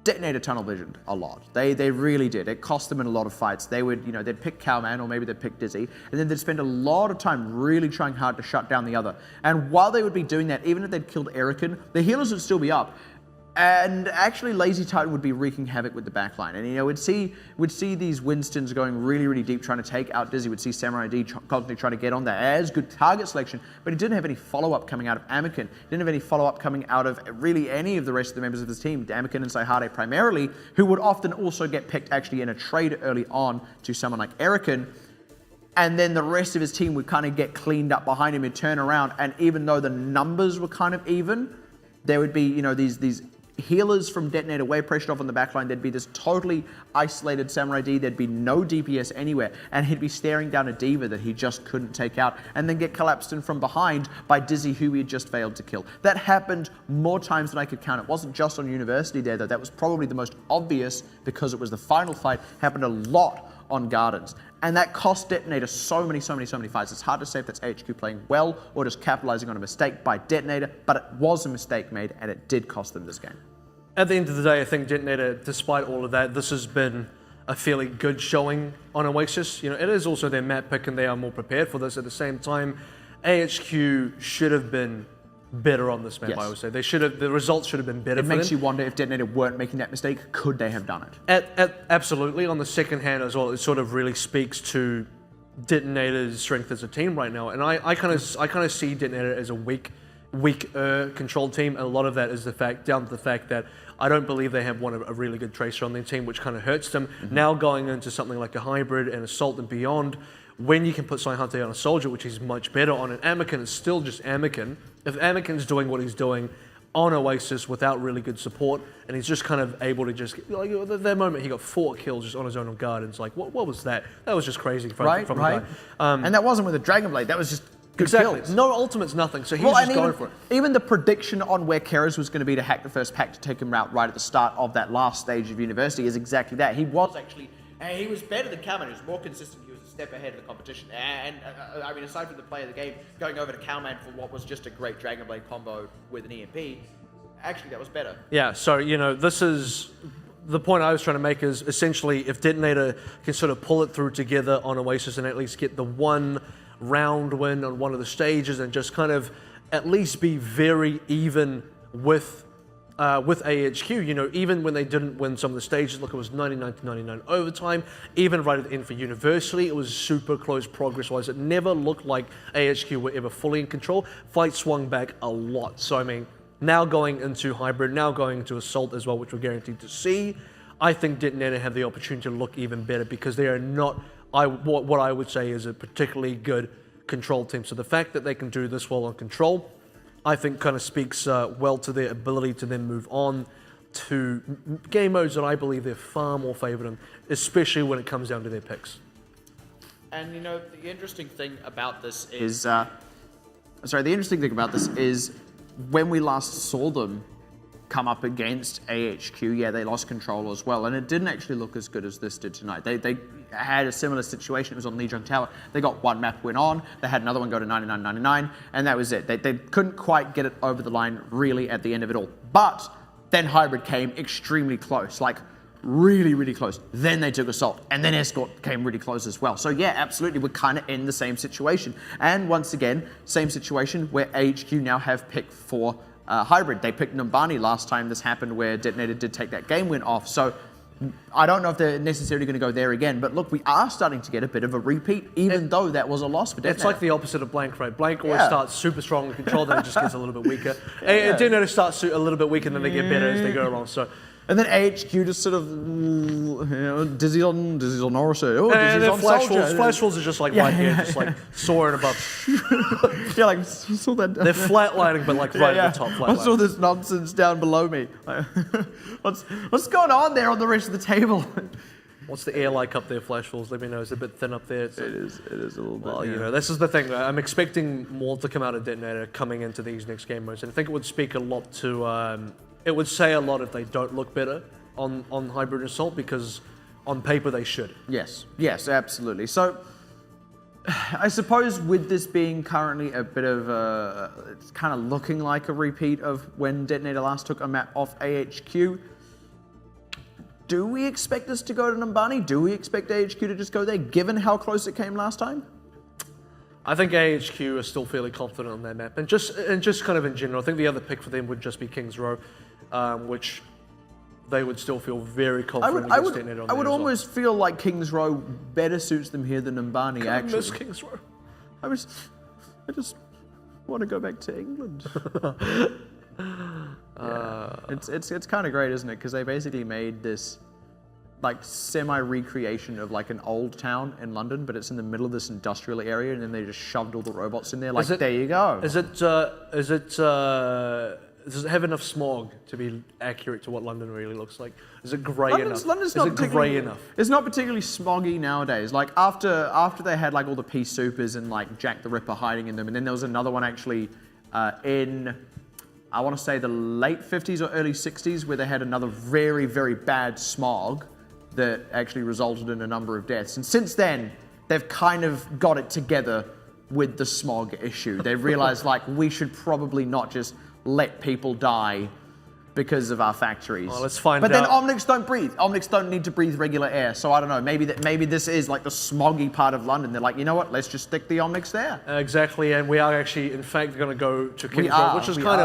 DeToNator tunnel visioned a lot. They really did. It cost them in a lot of fights. They would, they'd pick Cowman or maybe they'd pick Dizzy, and then they'd spend a lot of time really trying hard to shut down the other. And while they would be doing that, even if they'd killed Erican, the healers would still be up. And actually, Lazy Titan would be wreaking havoc with the backline. And, we'd see these Winstons going really deep, trying to take out Dizzy. We'd see Samurai D constantly trying to get on there. As good target selection, but he didn't have any follow-up coming out of Anakin. He didn't have any follow-up coming out of really any of the rest of the members of his team, Anakin and Saihade primarily, who would often also get picked actually in a trade early on to someone like Erican. And then the rest of his team would kind of get cleaned up behind him and turn around. And even though the numbers were kind of even, there would be, these healers from DeToNator way pressured off on the backline. There'd be this totally isolated Samurai D. There'd be no DPS anywhere, and he'd be staring down a D.Va that he just couldn't take out, and then get collapsed in from behind by Dizzy, who he had just failed to kill. That happened more times than I could count. It wasn't just on University there, though. That was probably the most obvious because it was the final fight. Happened a lot on Gardens. And that cost DeToNator so many fights. It's hard to say if that's HQ playing well or just capitalizing on a mistake by DeToNator, but it was a mistake made and it did cost them this game. At the end of the day, I think DeToNator, despite all of that, this has been a fairly good showing on Oasis. It is also their map pick and they are more prepared for this. At the same time, AHQ should have been better on this map, I would say. The results should have been better for them. It makes you wonder if DeToNator weren't making that mistake, could they have done it? Absolutely. On the second hand as well, it sort of really speaks to DeToNator's strength as a team right now. And I kind of see DeToNator as a weaker controlled team. And a lot of that is down to the fact that I don't believe they have a really good tracer on their team, which kind of hurts them. Now going into something like a hybrid and assault and beyond, when you can put Hunter on a soldier, which he's much better on, and Anakin is still just Anakin. If Anakin's doing what he's doing on Oasis without really good support, and he's just kind of able to just, like, that moment he got 4 kills just on his own on guard, and it's like, what was that? That was just crazy from Right. the guy. And that wasn't with a Dragon Blade, that was just good Exactly. kills. No ultimates, nothing, so he was just going for it. Even the prediction on where Keras was going to be to hack the first pack to take him out right at the start of that last stage of University is exactly that. He was actually, he was better than Cowman, he was more consistent, he was a step ahead of the competition, and I mean, aside from the play of the game, going over to Cowman for what was just a great Dragon Blade combo with an EMP, actually that was better. Yeah, so, you know, this is, the point I was trying to make is essentially if DeToNator can sort of pull it through together on Oasis and at least get the 1 round win on one of the stages and just kind of at least be very even with AHQ, you know, even when they didn't win some of the stages, look, it was 99-99 overtime, even right at the end for University, it was super close progress-wise. It never looked like AHQ were ever fully in control. Fight swung back a lot. So, I mean, now going into Hybrid, now going into Assault as well, which we're guaranteed to see, I think DeToNator have the opportunity to look even better because they are not, what I would say is a particularly good control team. So the fact that they can do this well on control, I think kind of speaks well to their ability to then move on to game modes that I believe they're far more favored in, especially when it comes down to their picks. And you know, the interesting thing about this is, when we last saw them come up against AHQ, yeah, they lost control as well, and it didn't actually look as good as this did tonight. They had a similar situation. It was on Lijiang Tower. They got 1 map win on. They had another one go to 99-99, and that was it. They couldn't quite get it over the line really at the end of it all. But then Hybrid came extremely close, like really, really close. Then they took Assault, and then Escort came really close as well. So yeah, absolutely, we're kind of in the same situation. And once again, same situation where AHQ now have picked for Hybrid. They picked Numbani last time this happened, where DeToNator did take that game win off. So I don't know if they're necessarily going to go there again, but look, we are starting to get a bit of a repeat, even though that was a loss for DeToNator. It's like the opposite of Blank, right? Blank always starts super strong in control, then it just gets a little bit weaker. DeToNator starts a little bit weaker, and then they get better as they go along. So. And then AHQ just sort of, you know, dizzy on Norrisy. Oh, and dizzy's then on Flash Soldier. Falls are just like right here, just like soaring above. Yeah, like, saw that. They're flatlining, but like right at the top. I saw this nonsense down below me. What's going on there on the rest of the table? What's the air like up there, Flash Falls? Let me know. It's a bit thin up there. It is a little bit. Well, you know, this is the thing. I'm expecting more to come out of DeToNator coming into these next game modes, and I think it would speak a lot to. It would say a lot if they don't look better on Hybrid and Assault, because on paper they should. Yes, absolutely. So I suppose with this being currently a bit of it's kind of looking like a repeat of when DeToNator last took a map off AHQ. Do we expect this to go to Numbani? Do we expect AHQ to just go there, given how close it came last time? I think AHQ are still fairly confident on their map, and just kind of in general. I think the other pick for them would just be King's Row, which they would still feel very confident against DeToNator on. I would almost feel like King's Row better suits them here than Numbani. I miss King's Row. I just want to go back to England. It's kind of great, isn't it? Because they basically made this like semi-recreation of like an old town in London, but it's in the middle of this industrial area, and then they just shoved all the robots in there. Like, there you go. Does it have enough smog to be accurate to what London really looks like? Is it grey enough? London's not grey enough? It's not particularly smoggy nowadays. Like after they had like all the Peace Supers and like Jack the Ripper hiding in them, and then there was another one actually in, I want to say the late 50s or early 60s, where they had another very, very bad smog that actually resulted in a number of deaths. And since then, they've kind of got it together with the smog issue. They've realized like we should probably not just let people die because of our factories. Well, let's find out. But then out. Omnics don't breathe. Omnics don't need to breathe regular air. So I don't know. Maybe this is like the smoggy part of London. They're like, you know what? Let's just stick the Omnics there. Exactly, and we are actually, in fact, going to go to King's Row, which is kind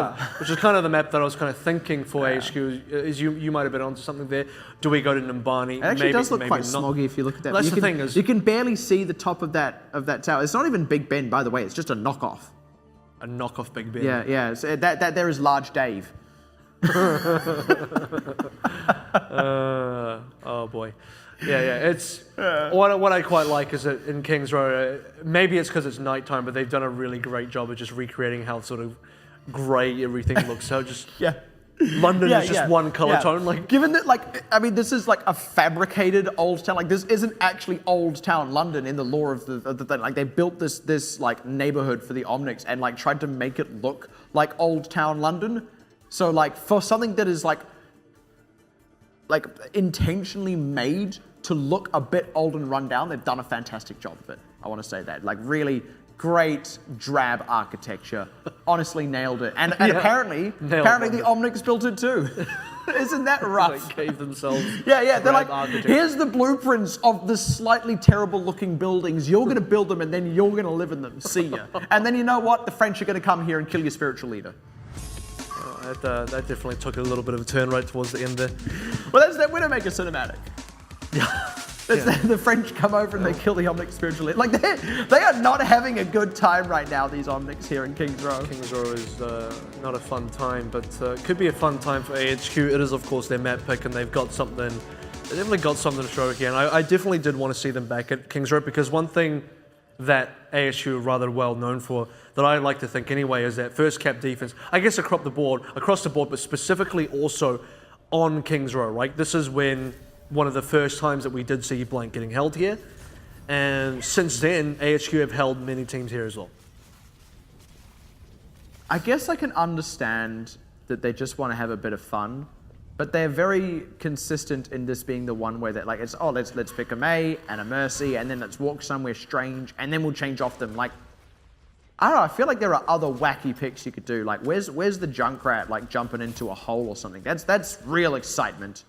of the map that I was kind of thinking for HQ. Is you might have been onto something there. Do we go to Numbani? It actually does look quite smoggy if you look at that. That's the thing is, you can barely see the top of that tower. It's not even Big Ben, by the way. It's just a knockoff. A knockoff Big Ben. Yeah. So that there is Large Dave. Oh boy. It's what I quite like is that in Kings Row, maybe it's because it's nighttime, but they've done a really great job of just recreating how sort of grey everything looks. So just London is just one color tone. Like, given that, like, I mean, this is like a fabricated old town. Like, this isn't actually old town London in the lore of the thing. Like, they built this like neighborhood for the Omnics and like tried to make it look like old town London. So like for something that is like intentionally made to look a bit old and run down, they've done a fantastic job of it. I want to say that. Like, really great drab architecture. Honestly nailed it. And apparently the Omnics built it too. Isn't that rough? They gave themselves they're like, here's the blueprints of the slightly terrible looking buildings. You're going to build them and then you're going to live in them. See ya. And then you know what? The French are going to come here and kill your spiritual leader. That definitely took a little bit of a turn right towards the end there. Well, that's that Widowmaker cinematic. The French come over and they kill the Omnic spiritual leader. Like, they are not having a good time right now, these Omnics here in Kings Row. Kings Row is not a fun time, but could be a fun time for AHQ. It is, of course, their map pick, and they've got something. They definitely got something to show here, and I definitely did want to see them back at Kings Row, because one thing that AHQ are rather well known for, that I like to think anyway, is that first cap defense. I guess across the board, but specifically also on Kings Row, right? This is when one of the first times that we did see Blank getting held here, and since then, AHQ have held many teams here as well. I guess I can understand that they just want to have a bit of fun, but they're very consistent in this being the one where that, like, it's, oh, let's pick a May and a Mercy, and then let's walk somewhere strange, and then we'll change off them. Like, I don't know, I feel like there are other wacky picks you could do. Like, where's the Junkrat, like, jumping into a hole or something? That's real excitement.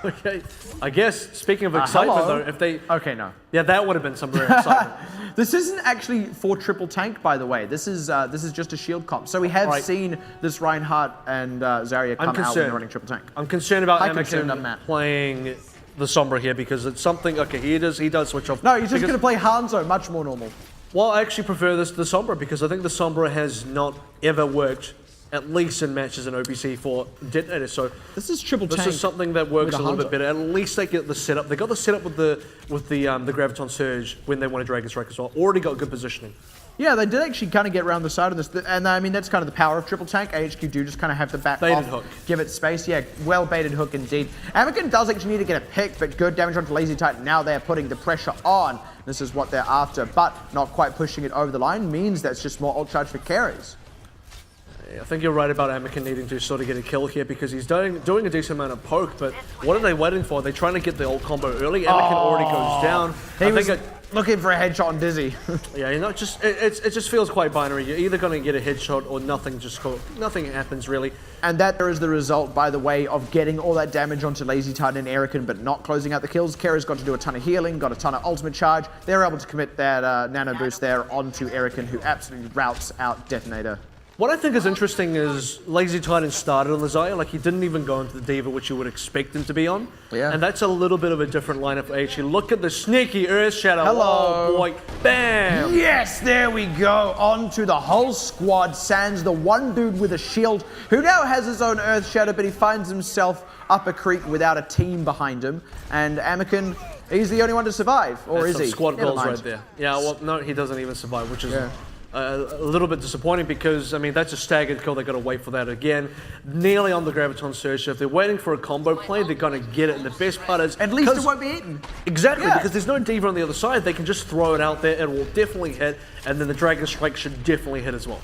Okay, I guess, speaking of excitement though, if they... Okay, no. Yeah, that would have been some real excitement. This isn't actually for triple tank, by the way. This is just a shield comp. So we have seen this Reinhardt and Zarya come out when they're running triple tank. I'm concerned about Anakin playing the Sombra here, because it's something... Okay, he does switch off. No, he's just going to play Hanzo, much more normal. Well, I actually prefer the Sombra, because I think the Sombra has not ever worked, at least in matches in OPC, for DeToNator. So this is triple tank. This is something that works a little bit better. At least they get the setup. They got the setup with the Graviton Surge when they want to Dragon Strike as well. Already got good positioning. Yeah, they did actually kind of get around the side of this, and I mean that's kind of the power of triple tank. AHQ do just kind of have to back baited off, hook. Give it space. Yeah, well baited hook indeed. Anakin does actually need to get a pick, but good damage onto Lazy Titan. Now they're putting the pressure on. This is what they're after, but not quite pushing it over the line means that's just more ult charge for carries. I think you're right about Anakin needing to sort of get a kill here, because he's doing a decent amount of poke, but what are they waiting for? They're trying to get the ult combo early. Anakin already goes down. He was looking for a headshot on Dizzy. Yeah, you know, it just feels quite binary. You're either going to get a headshot or nothing. Nothing happens really. And that there is the result, by the way, of getting all that damage onto Lazy Titan and Erican, but not closing out the kills. Kera's got to do a ton of healing, got a ton of ultimate charge. They're able to commit that nano boost there onto Erican, who absolutely routes out DeToNator. What I think is interesting is Lazy Titan started on the Zarya, like he didn't even go into the D.Va, which you would expect him to be on. Yeah. And that's a little bit of a different lineup. Actually, look at the sneaky Earth Shadow. Hello. Oh boy, bam! Yes, there we go. On to the whole squad. Sans the one dude with a shield, who now has his own Earth Shadow, but he finds himself up a creek without a team behind him. And Anakin, he's the only one to survive, or is he? Squad goals right there. Yeah, well, no, he doesn't even survive, which is... Yeah. A little bit disappointing, because, I mean, that's a staggered kill. They've got to wait for that again. Nearly on the Graviton Surge. So if they're waiting for a combo play, they're going to get it. And the best part is... At least it won't be eaten. Exactly, because there's no D.Va on the other side. They can just throw it out there. It will definitely hit. And then the Dragon Strike should definitely hit as well.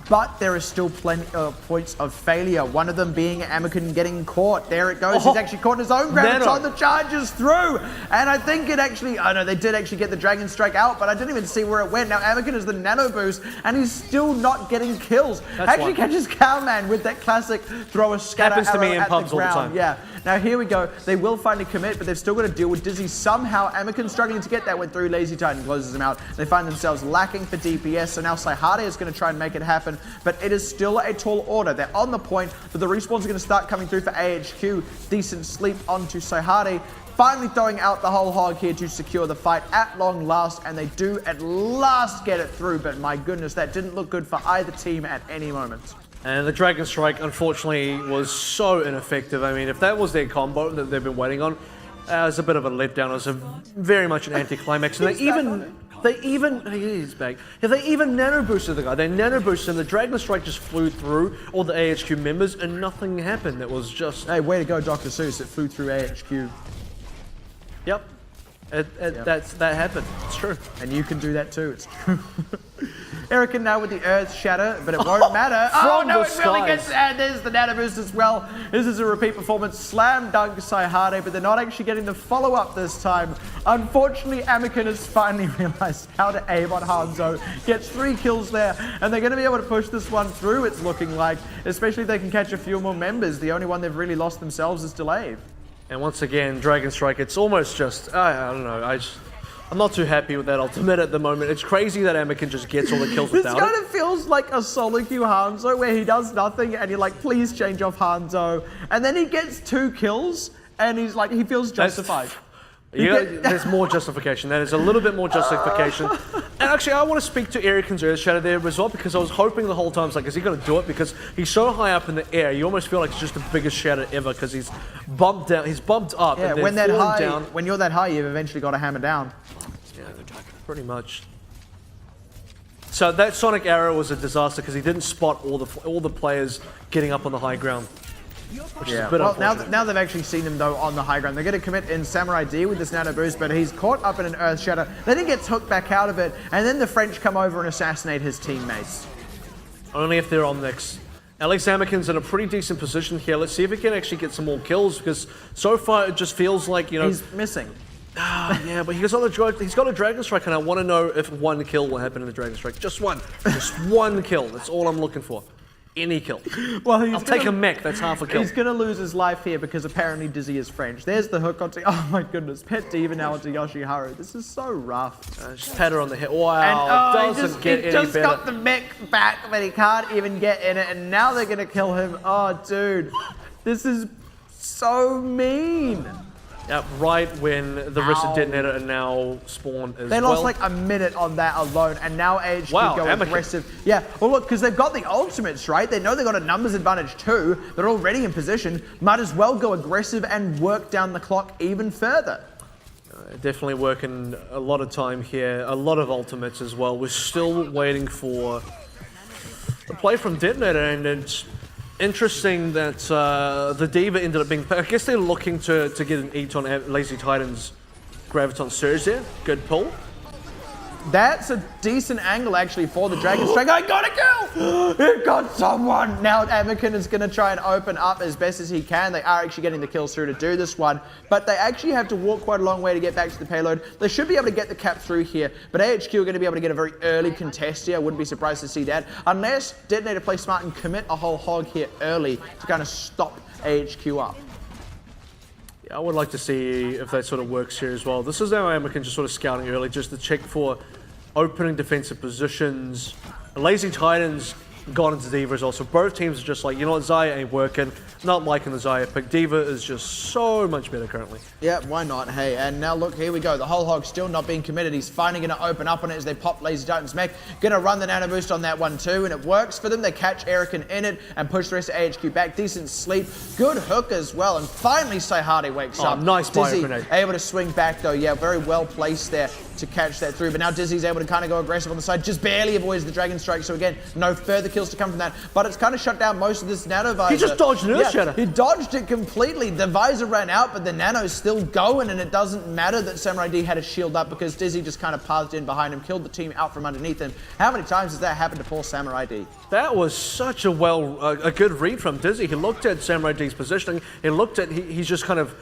But there is still plenty of points of failure. One of them being Anakin getting caught. There it goes. He's actually caught his own Graviton. The charges through. And I think it actually... Oh no, they did actually get the Dragon Strike out, but I didn't even see where it went. Now Anakin is the nano boost, and he's still not getting kills. Actually catches Cowman with that classic throw a scatter happens to me in at pubs the ground. all the time. Yeah. Now here we go. They will find a commit, but they've still got to deal with Dizzy. Somehow Anakin struggling to get that went through. Lazy Titan closes him out. They find themselves lacking for DPS, so now Saihade is going to try and make it happen, but it is still a tall order. They're on the point, but the respawns are going to start coming through for AHQ. Decent sleep onto Saihade. Finally throwing out the whole hog here to secure the fight at long last, and they do at last get it through, but my goodness, that didn't look good for either team at any moment. And the Dragon Strike, unfortunately, was so ineffective. I mean, if that was their combo that they've been waiting on, it was a bit of a letdown. It was very much an anticlimax. And he's back. Yeah, they even nano boosted the guy. They nano boosted and the Dragon Strike just flew through all the AHQ members and nothing happened. It was just... Hey, way to go, Dr. Seuss. It flew through AHQ. Yep. That happened. It's true. And you can do that too. It's true. Erican now with the Earth Shatter, but it won't matter. Oh no, it really gets, and there's the Nano Boost as well. This is a repeat performance. Slam dunk Saihade, but they're not actually getting the follow-up this time. Unfortunately, Amiken has finally realized how to aim on Hanzo. Gets 3 kills there, and they're going to be able to push this one through, it's looking like. Especially if they can catch a few more members. The only one they've really lost themselves is Delayed. And once again, Dragon Strike, it's almost just, I don't know, I'm not too happy with that ultimate at the moment. It's crazy that Amiken just gets all the kills without it. This kind of feels like a solo queue Hanzo where he does nothing and you're like, please change off Hanzo. And then he gets 2 kills and he's like, he feels justified. There's more justification. That is a little bit more justification. And actually, I want to speak to Erican's Earth Shatter there as well because I was hoping the whole time, like, is he going to do it? Because he's so high up in the air, you almost feel like it's just the biggest shatter ever because he's bumped down, he's bumped up. Yeah, and then when that high, down. when you're that high, you've eventually got to hammer down. Yeah, pretty much. So that Sonic Arrow was a disaster because he didn't spot all the players getting up on the high ground. Which is a bit unfortunate. Now they've actually seen him though on the high ground. They're going to commit in Samurai D with this Nano Boost, but he's caught up in an Earth Shatter. Then he gets hooked back out of it, and then the French come over and assassinate his teammates. Only if they're on next. Alex Amiken's in a pretty decent position here. Let's see if he can actually get some more kills because so far it just feels like, you know... He's missing. Yeah, but he's got a Dragon Strike, and I want to know if 1 kill will happen in the Dragon Strike. Just one. Just 1 kill. That's all I'm looking for. Any kill. Well, I'll take a mech, that's half a kill. He's going to lose his life here because apparently Dizzy is French. There's the hook onto... Oh my goodness. Pet Diva now onto Yoshiharu. This is so rough. Just pat her on the head. Wow, it doesn't get any better. He just got the mech back, but he can't even get in it, and now they're going to kill him. Oh, dude. This is so mean. Yep, right when the rest of DeToNator are now spawned as well. They lost like a minute on that alone, and now AHQ go Amiken. aggressive. Yeah, well look, because they've got the ultimates, right? They know they've got a numbers advantage too. They're already in position. Might as well go aggressive and work down the clock even further. Definitely working a lot of time here, a lot of ultimates as well. We're still waiting for the play from DeToNator, and it's interesting that the Diva ended up being... I guess they're looking to get an eat on Lazy Titan's Graviton Surge there. Good pull. That's a decent angle actually for the Dragon Strike. I got a kill! It got someone! Now Amiken is going to try and open up as best as he can. They are actually getting the kills through to do this one, but they actually have to walk quite a long way to get back to the payload. They should be able to get the cap through here, but AHQ are going to be able to get a very early contest here. I wouldn't be surprised to see that, unless DeToNator play smart and commit a whole hog here early to kind of stop AHQ up. I would like to see if that sort of works here as well. This is now Amiken just sort of scouting early just to check for opening defensive positions. Lazy Titans got into Diva as well, so both teams are just like, you know what, Xayah ain't working. Not liking the Xayah pick. Diva is just so much better currently. Yeah, why not? Hey, and now look, here we go. The whole hog still not being committed. He's finally going to open up on it as they pop Lazy Titan's mech. Going to run the Nano Boost on that one too, and it works for them. They catch Erican in it and push the rest of AHQ back. Decent sleep. Good hook as well, and finally Saihade wakes up. Nice Dizzy grenade. Able to swing back though. Yeah, very well placed there to catch that through, but now Dizzy's able to kind of go aggressive on the side, just barely avoids the Dragon Strike, so again, no further kills to come from that, but it's kind of shut down most of this Nano Visor. He just dodged an Earth Shatter. He dodged it completely. The Visor ran out, but the Nano's still going, and it doesn't matter that Samurai D had a shield up because Dizzy just kind of pathed in behind him, killed the team out from underneath him. How many times has that happened to poor Samurai D? That was such a good read from Dizzy. He looked at Samurai D's positioning, he's just kind of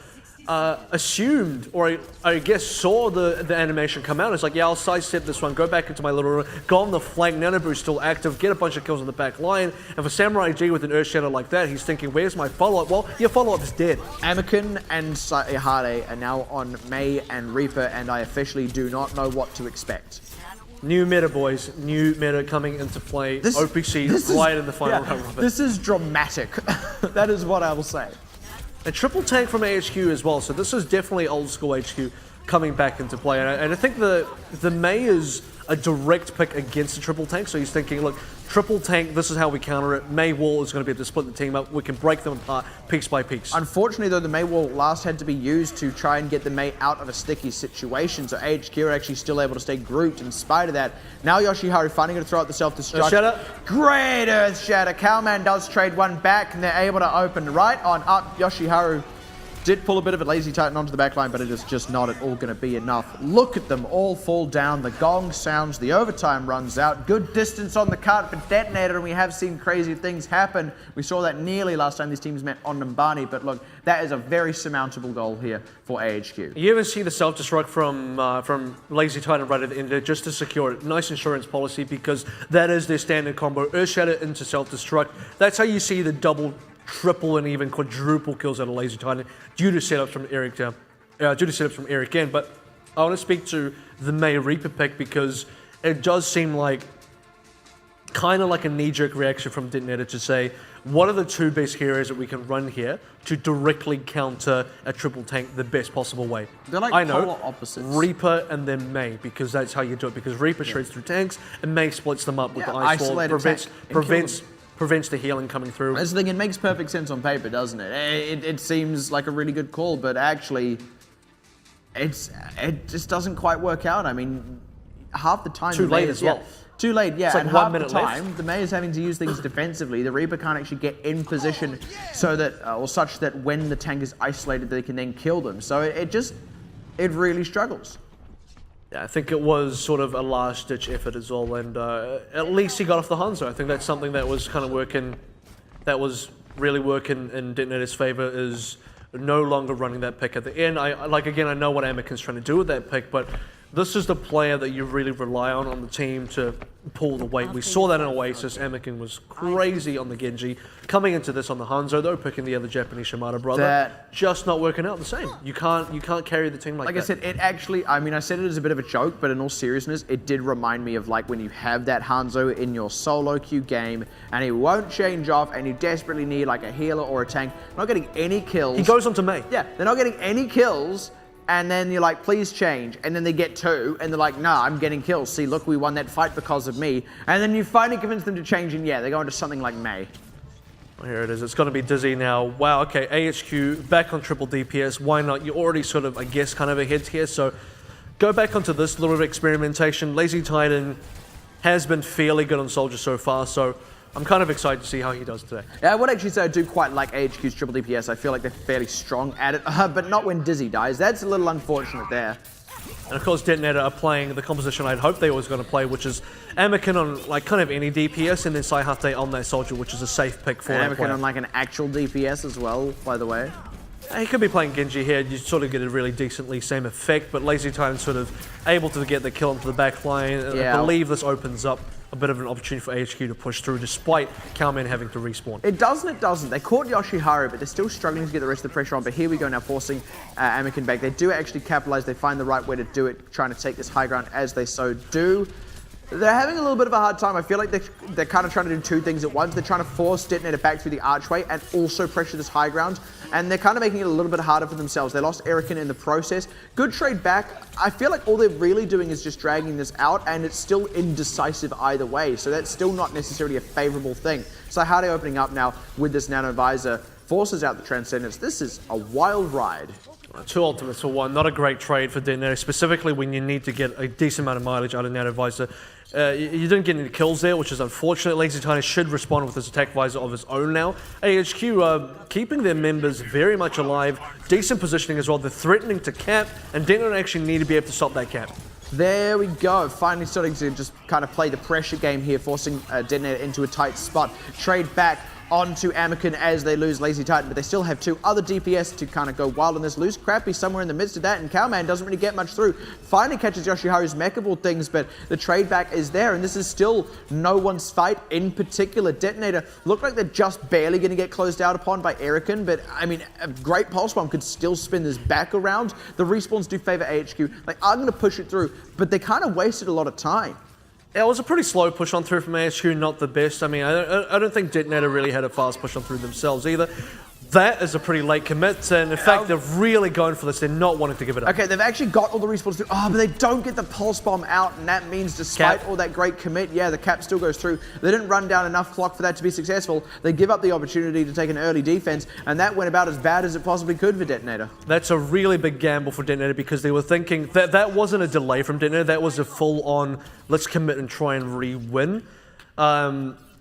assumed, or I guess saw the animation come out. It's like, yeah, I'll sidestep this one, go back into my little room, go on the flank, Nano Boost still active, get a bunch of kills on the back line, and for Samurai G with an Earth Shatter like that, he's thinking, where's my follow-up? Well, your follow-up is dead. Amiken and Saihade are now on Mei and Reaper, and I officially do not know what to expect. New meta, boys. New meta coming into play. OPC right in the final round of it. This is dramatic. That is what I will say. A triple tank from AHQ as well, so this is definitely old school HQ coming back into play. And I think the Mei is a direct pick against the triple tank. So he's thinking, look, triple tank, this is how we counter it. May wall is going to be able to split the team up. We can break them apart piece by piece. Unfortunately, though, the May wall last had to be used to try and get the May out of a sticky situation. So AHQ are actually still able to stay grouped in spite of that. Now Yoshiharu finally going to throw out the self-destruct. Great Earth Shatter. Cowman does trade one back, and they're able to open right on up. Yoshiharu did pull a bit of a lazy titan onto the backline, but it is just not at all going to be enough. Look at them all fall down. The gong sounds. The overtime runs out. Good distance on the cut for DeToNator, and we have seen crazy things happen. We saw that nearly last time these teams met on Numbani, but look, that is a very surmountable goal here for AHQ. You even see the self-destruct from Lazy Titan right at the end there just to secure it. Nice insurance policy because that is their standard combo. Earth Shatter into self-destruct. That's how you see the double, triple, and even quadruple kills out of Lazy Titan due to setups from Eric in. But I want to speak to the May Reaper pick because it does seem like kind of like a knee-jerk reaction from DeToNator to say, what are the two best heroes that we can run here to directly counter a triple tank the best possible way? They're like I know, polar opposites. Reaper and then May, because that's how you do it. Because Reaper shreds through tanks and May splits them up with the Ice Wall, prevents the healing coming through. That's the thing, it makes perfect sense on paper, doesn't it? It seems like a really good call, but actually, it just doesn't quite work out. I mean, half the time... Too late as well. Too late, yeah. It's like and 1 half minute the time, left. the May is having to use things defensively. The Reaper can't actually get in position so that, or such that when the tank is isolated, they can then kill them. So it really struggles. Yeah, I think it was sort of a last-ditch effort as well, and at least he got off the Hanzo. I think that's something that was kind of working, that was really working in DeToNator's favor, is no longer running that pick at the end. I know what Anakin's trying to do with that pick, but this is the player that you really rely on the team to pull the weight. We saw that in Oasis. Anakin was crazy on the Genji. Coming into this on the Hanzo, though, picking the other Japanese Shimada brother, just not working out the same. You can't carry the team like that. Like I said, it actually, I mean, I said it as a bit of a joke, but in all seriousness, it did remind me of like when you have that Hanzo in your solo queue game and he won't change off and you desperately need like a healer or a tank. Not getting any kills. He goes on to May. Yeah, they're not getting any kills. And then you're like, please change. And then they get two, and they're like, nah, I'm getting kills. See, look, we won that fight because of me. And then you finally convince them to change, and yeah, they go into something like May. Well, here it is. It's going to be Dizzy now. Wow, okay, AHQ back on triple DPS. Why not? You're already sort of, I guess, kind of ahead here. So go back onto this little bit of experimentation. Lazy Titan has been fairly good on Soldier so far, so I'm kind of excited to see how he does today. Yeah, I would actually say I do quite like AHQ's triple DPS. I feel like they're fairly strong at it, but not when Dizzy dies. That's a little unfortunate there. And of course, DeToNator are playing the composition I'd hoped they was going to play, which is Anakin on like kind of any DPS, and then Saihate on that Soldier, which is a safe pick for Anakin on like an actual DPS as well, by the way. He could be playing Genji here. You sort of get a really decently same effect, but Lazy Titan's sort of able to get the kill onto the back line. And I believe this opens up a bit of an opportunity for AHQ to push through, despite Cowman having to respawn. It doesn't. They caught Yoshiharu, but they're still struggling to get the rest of the pressure on. But here we go now, forcing Anakin back. They do actually capitalize. They find the right way to do it, trying to take this high ground as they so do. They're having a little bit of a hard time. I feel like they're kind of trying to do two things at once. They're trying to force DeToNator back through the archway and also pressure this high ground. And they're kind of making it a little bit harder for themselves. They lost Erikin in the process. Good trade back. I feel like all they're really doing is just dragging this out, and it's still indecisive either way. So that's still not necessarily a favorable thing. So how are they opening up now with this Nano Visor? Forces out the Transcendence. This is a wild ride. Two ultimates for one. Not a great trade for DeToNator, specifically when you need to get a decent amount of mileage out of Nano Visor. You didn't get any kills there, which is unfortunate. Lazy Titan should respond with his attack visor of his own now. AHQ keeping their members very much alive. Decent positioning as well. They're threatening to cap, and DeToNator actually need to be able to stop that cap. There we go. Finally starting to just kind of play the pressure game here, forcing DeToNator into a tight spot. Trade back onto Anakin as they lose Lazy Titan, but they still have two other DPS to kind of go wild on this. Lose Crappy somewhere in the midst of that, and Cowman doesn't really get much through. Finally catches Yoshiharu's Mecha Ball things, but the trade back is there, and this is still no one's fight in particular. DeToNator look like they're just barely going to get closed out upon by Erikin, but I mean, a great Pulse Bomb could still spin this back around. The respawns do favor AHQ. Like, I'm going to push it through, but they kind of wasted a lot of time. It was a pretty slow push on through from AHQ, not the best. I mean, I don't think DeToNator really had a fast push on through themselves either. That is a pretty late commit, and in fact, they're really going for this. They're not wanting to give it up. Okay, they've actually got all the respawns through. Oh, but they don't get the pulse bomb out, and that means despite all that great commit, yeah, the cap still goes through. They didn't run down enough clock for that to be successful. They give up the opportunity to take an early defense, and that went about as bad as it possibly could for DeToNator. That's a really big gamble for DeToNator because they were thinking that that wasn't a delay from DeToNator. That was a full-on, let's commit and try and re-win.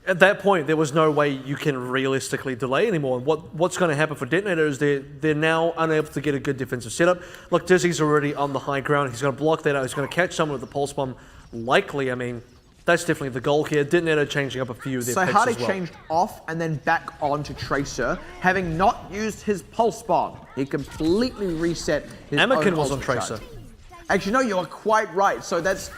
At that point, there was no way you can realistically delay anymore. And what's going to happen for DeToNator is they're now unable to get a good defensive setup. Look, Dizzy's already on the high ground. He's going to block that out. He's going to catch someone with the pulse bomb. Likely, I mean, that's definitely the goal here. DeToNator changing up a few of their picks as well. Changed off and then back on to Tracer, having not used his pulse bomb. He completely reset his Amakin own was on charge. Tracer. Actually, no, you are quite right. So that's,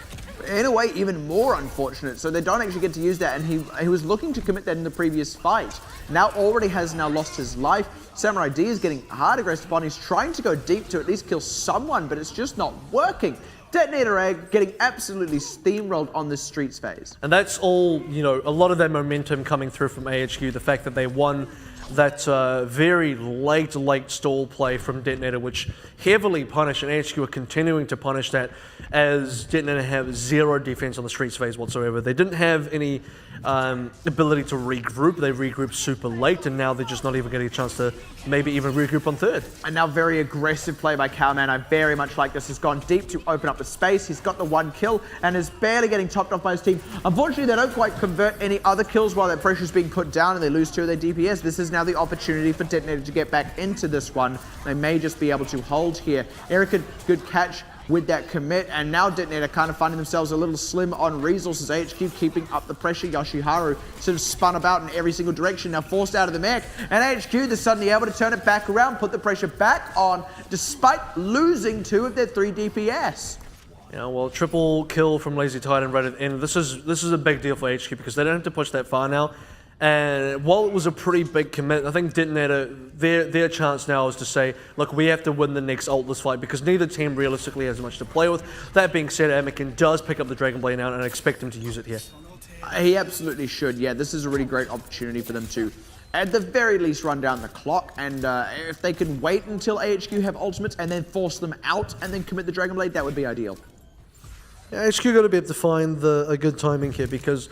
in a way, even more unfortunate. So they don't actually get to use that, and he was looking to commit that in the previous fight. Now already has lost his life. Samurai D is getting hard aggressive upon. He's trying to go deep to at least kill someone, but it's just not working. DeToNator Egg getting absolutely steamrolled on this Streets phase. And that's all, you know, a lot of that momentum coming through from AHQ, the fact that they won that very late stall play from DeToNator, which heavily punished, and AHQ are continuing to punish that as DeToNator have zero defense on the Streets phase whatsoever. They didn't have any ability to regroup. They regrouped super late, and now they're just not even getting a chance to maybe even regroup on third. And now very aggressive play by Cowman. I very much like this. He's gone deep to open up the space. He's got the one kill and is barely getting topped off by his team. Unfortunately, they don't quite convert any other kills while that pressure is being put down and they lose 2 of their DPS. This is now the opportunity for DeToNator to get back into this one. They may just be able to hold here. Erica, good catch with that commit, and now DeToNator kind of finding themselves a little slim on resources. AHQ keeping up the pressure. Yoshiharu sort of spun about in every single direction, now forced out of the mech, and AHQ they're suddenly able to turn it back around, put the pressure back on, despite losing 2 of their 3 DPS. Yeah, well, triple kill from Lazy Titan right at the end. This is a big deal for HQ because they don't have to push that far now. And while it was a pretty big commit, I think DeToNator, their chance now is to say, look, we have to win the next ultless fight because neither team realistically has much to play with. That being said, Amakin does pick up the Dragon Blade now, and I expect him to use it here. He absolutely should. Yeah, this is a really great opportunity for them to, at the very least, run down the clock. And if they can wait until AHQ have ultimates and then force them out and then commit the Dragon Blade, that would be ideal. Yeah, HQ got to be able to find a good timing here because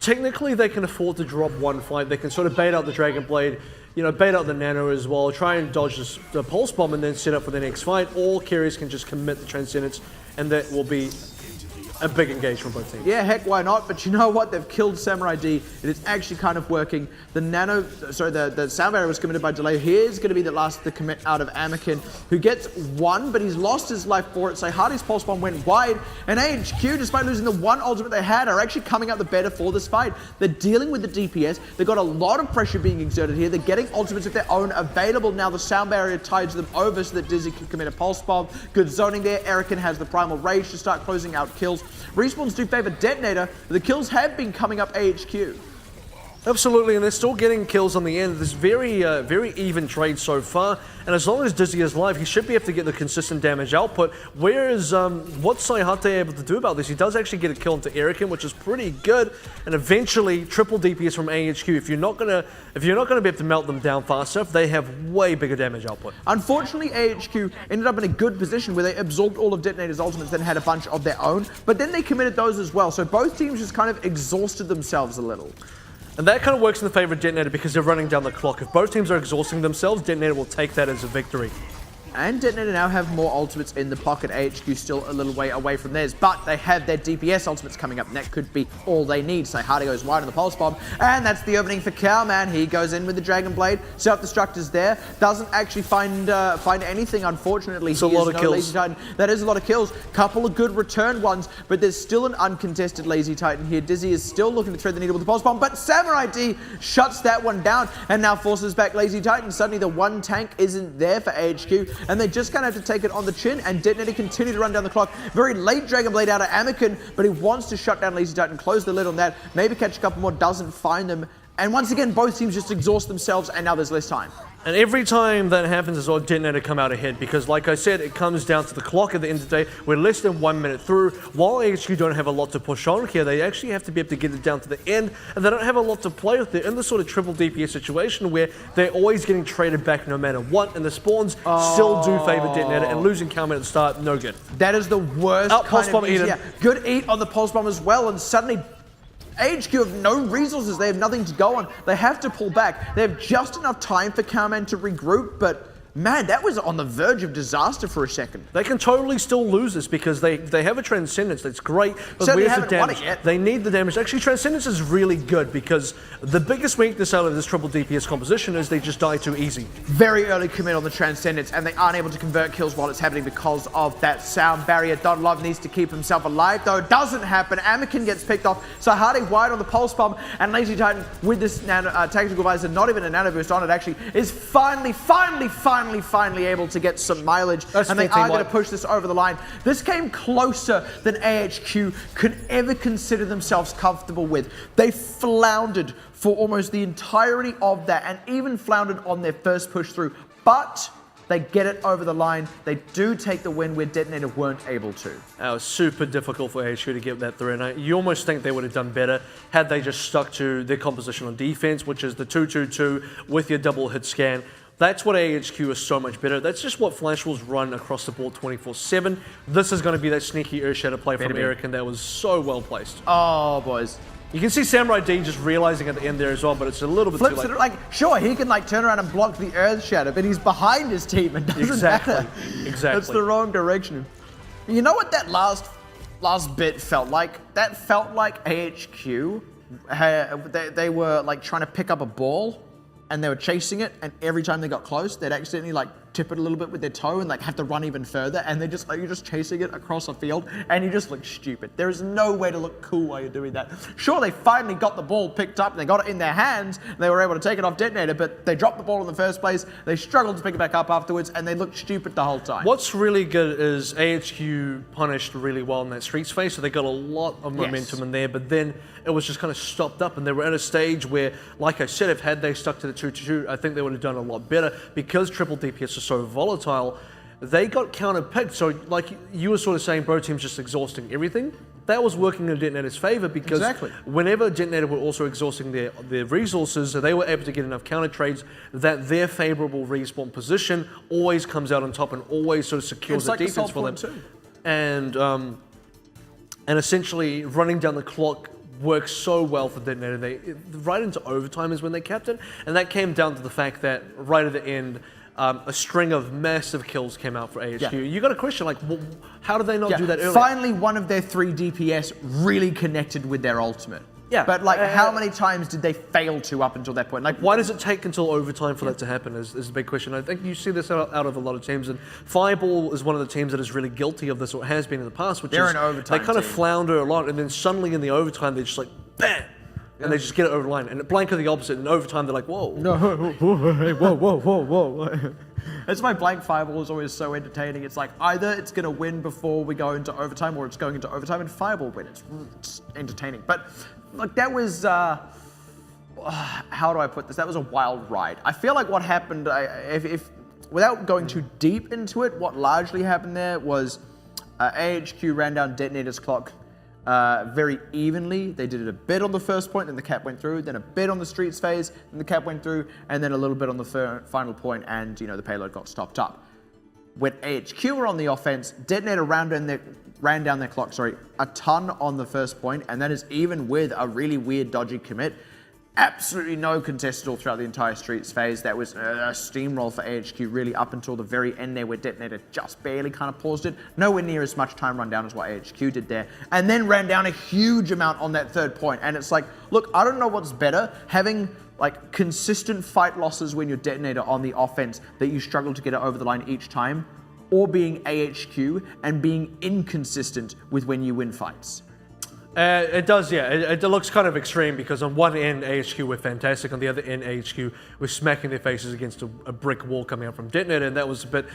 technically they can afford to drop one fight. They can sort of bait out the Dragon Blade, you know, bait out the Nano as well, try and dodge the Pulse Bomb and then set up for the next fight. All carriers can just commit the Transcendence, and that will be a big engage from both teams. Yeah, heck, why not? But you know what? They've killed Samurai D. It is actually kind of working. The sound barrier was committed by delay. Here's going to be the commit out of Amakin, who gets 1, but he's lost his life for it. So Hardy's Pulse Bomb went wide, and AHQ, despite losing the 1 ultimate they had, are actually coming out the better for this fight. They're dealing with the DPS. They've got a lot of pressure being exerted here. They're getting ultimates of their own available. Now the sound barrier ties them over so that Dizzy can commit a Pulse Bomb. Good zoning there. Erican has the Primal Rage to start closing out kills. Respawns do favor DeToNator, but the kills have been coming up AHQ. Absolutely, and they're still getting kills on the end. This very even trade so far, and as long as Dizzy is live, he should be able to get the consistent damage output. Whereas, what's Saihate able to do about this? He does actually get a kill into Erican, which is pretty good, and eventually triple DPS from AHQ. If you're not gonna be able to melt them down fast enough, they have way bigger damage output. Unfortunately, AHQ ended up in a good position where they absorbed all of DeToNator's ultimates, then had a bunch of their own, but then they committed those as well. So both teams just kind of exhausted themselves a little. And that kind of works in the favor of DeToNator because they're running down the clock. If both teams are exhausting themselves, DeToNator will take that as a victory. And DeToNator now have more ultimates in the pocket. AHQ still a little way away from theirs, but they have their DPS ultimates coming up, and that could be all they need. So Hardy goes wide on the Pulse Bomb, and that's the opening for Cowman. He goes in with the Dragon Blade. Self-destruct is there. Doesn't actually find anything, unfortunately. It's a lot of kills. Lazy Titan. That is a lot of kills. Couple of good return ones, but there's still an uncontested Lazy Titan here. Dizzy is still looking to thread the needle with the Pulse Bomb, but Samurai D shuts that one down and now forces back Lazy Titan. Suddenly the one tank isn't there for AHQ, and they just kind of have to take it on the chin, and DeToNator continue to run down the clock. Very late Dragon Blade out of Amakin, but he wants to shut down Lazy Titan, close the lid on that, maybe catch a couple more, doesn't find them, And once again, both teams just exhaust themselves, and now there's less time. And every time that happens is what DeToNator come out ahead, because like I said, it comes down to the clock at the end of the day. We're less than 1 minute through. While AHQ don't have a lot to push on here, they actually have to be able to get it down to the end, and they don't have a lot to play with. They're in this sort of triple DPS situation where they're always getting traded back no matter what, and the spawns still do favor DeToNator, and losing Calman at the start, no good. That is the worst Pulse kind Bomb of Eden. Yeah, good eat on the Pulse Bomb as well, and suddenly AHQ have no resources, they have nothing to go on. They have to pull back. They have just enough time for Cowman to regroup, but man, that was on the verge of disaster for a second. They can totally still lose this because they have a Transcendence that's great, but So they where's the haven't won damage? it yet. They need the damage. Actually, Transcendence is really good because the biggest weakness out of this triple DPS composition is they just die too easy. Very early commit on the Transcendence, and they aren't able to convert kills while it's happening because of that sound barrier. Don Love needs to keep himself alive, though it doesn't happen. Anakin gets picked off, so Hardy wide on the Pulse Bomb, and Lazy Titan with this tactical visor, not even a nano boost on it actually, is finally able to get some mileage, and they are going to push this over the line. This came closer than AHQ could ever consider themselves comfortable with. They floundered for almost the entirety of that, and even floundered on their first push through, but they get it over the line. They do take the win where DeToNator weren't able to. It was super difficult for AHQ to get that through, and you almost think they would have done better had they just stuck to their composition on defense, which is the 2-2-2 with your double hit scan. That's what AHQ is so much better. That's just what Flash Wolves run across the board 24/7. This is going to be that sneaky Earth Shatter play from Eric, and that was so well placed. Oh, boys. You can see Samurai D just realizing at the end there as well, but it's a little bit too late. It, like, sure, he can like turn around and block the Earth Shatter, but he's behind his team. It doesn't matter. Exactly. That's the wrong direction. You know what that last bit felt like? That felt like AHQ. They were like trying to pick up a ball, and they were chasing it, and every time they got close, they'd accidentally like tip it a little bit with their toe and like have to run even further, and they're just like, you're just chasing it across a field, and you just look stupid. There is no way to look cool while you're doing that. Sure, they finally got the ball picked up, and they got it in their hands, and they were able to take it off DeToNator, but they dropped the ball in the first place, they struggled to pick it back up afterwards, and they looked stupid the whole time. What's really good is AHQ punished really well in that Streets phase, so they got a lot of momentum in there, but then it was just kind of stopped up, and they were at a stage where, like I said, if had they stuck to the 2-2-2, I think they would have done a lot better. Because triple DPS is so volatile, they got counter-picked. So like you were sort of saying, bro team's just exhausting everything. That was working in DeToNator's favor because whenever DeToNator were also exhausting their resources, they were able to get enough counter trades that their favorable respawn position always comes out on top and always sort of secures the defense for them. Too. And essentially running down the clock works so well for DeToNator. Right into overtime is when they kept it, and that came down to the fact that right at the end, a string of massive kills came out for AHQ. You got a question like, well, how did they not do that earlier? Finally, one of their 3 DPS really connected with their ultimate. But like, how many times did they fail to up until that point? Like, why does it take until overtime for that to happen is the big question. I think you see this out of a lot of teams, and Fireball is one of the teams that is really guilty of this, or has been in the past, which they're is an overtime they kind of flounder a lot, and then suddenly in the overtime, they're just like, bam! And they just get it over the line. And at Blank are the opposite. In overtime, they're like, whoa. No, whoa. That's why Blank Fireball is always so entertaining. It's like, either it's going to win before we go into overtime, or it's going into overtime and Fireball win. It's entertaining. But like, that was, how do I put this? That was a wild ride. I feel like what happened, if without going too deep into it, what largely happened there was AHQ ran down DeToNator's clock very evenly. They did it a bit on the first point, then the cap went through, then a bit on the Streets phase, then the cap went through, and then a little bit on the final point, and the payload got stopped up. When AHQ were on the offense, DeToNator ran down their clock, a ton on the first point, and that is even with a really weird, dodgy commit. Absolutely no contest at all throughout the entire Streets phase. That was a steamroll for AHQ really up until the very end there, where DeToNator just barely kind of paused it. Nowhere near as much time run down as what AHQ did there. And then ran down a huge amount on that third point. And it's like, look, I don't know what's better, having like consistent fight losses when you're DeToNator on the offense that you struggle to get it over the line each time, or being AHQ and being inconsistent with when you win fights. It does, yeah. It looks kind of extreme because on one end, AHQ were fantastic. On the other end, AHQ were smacking their faces against a brick wall coming out from DeToNator, and that was a bit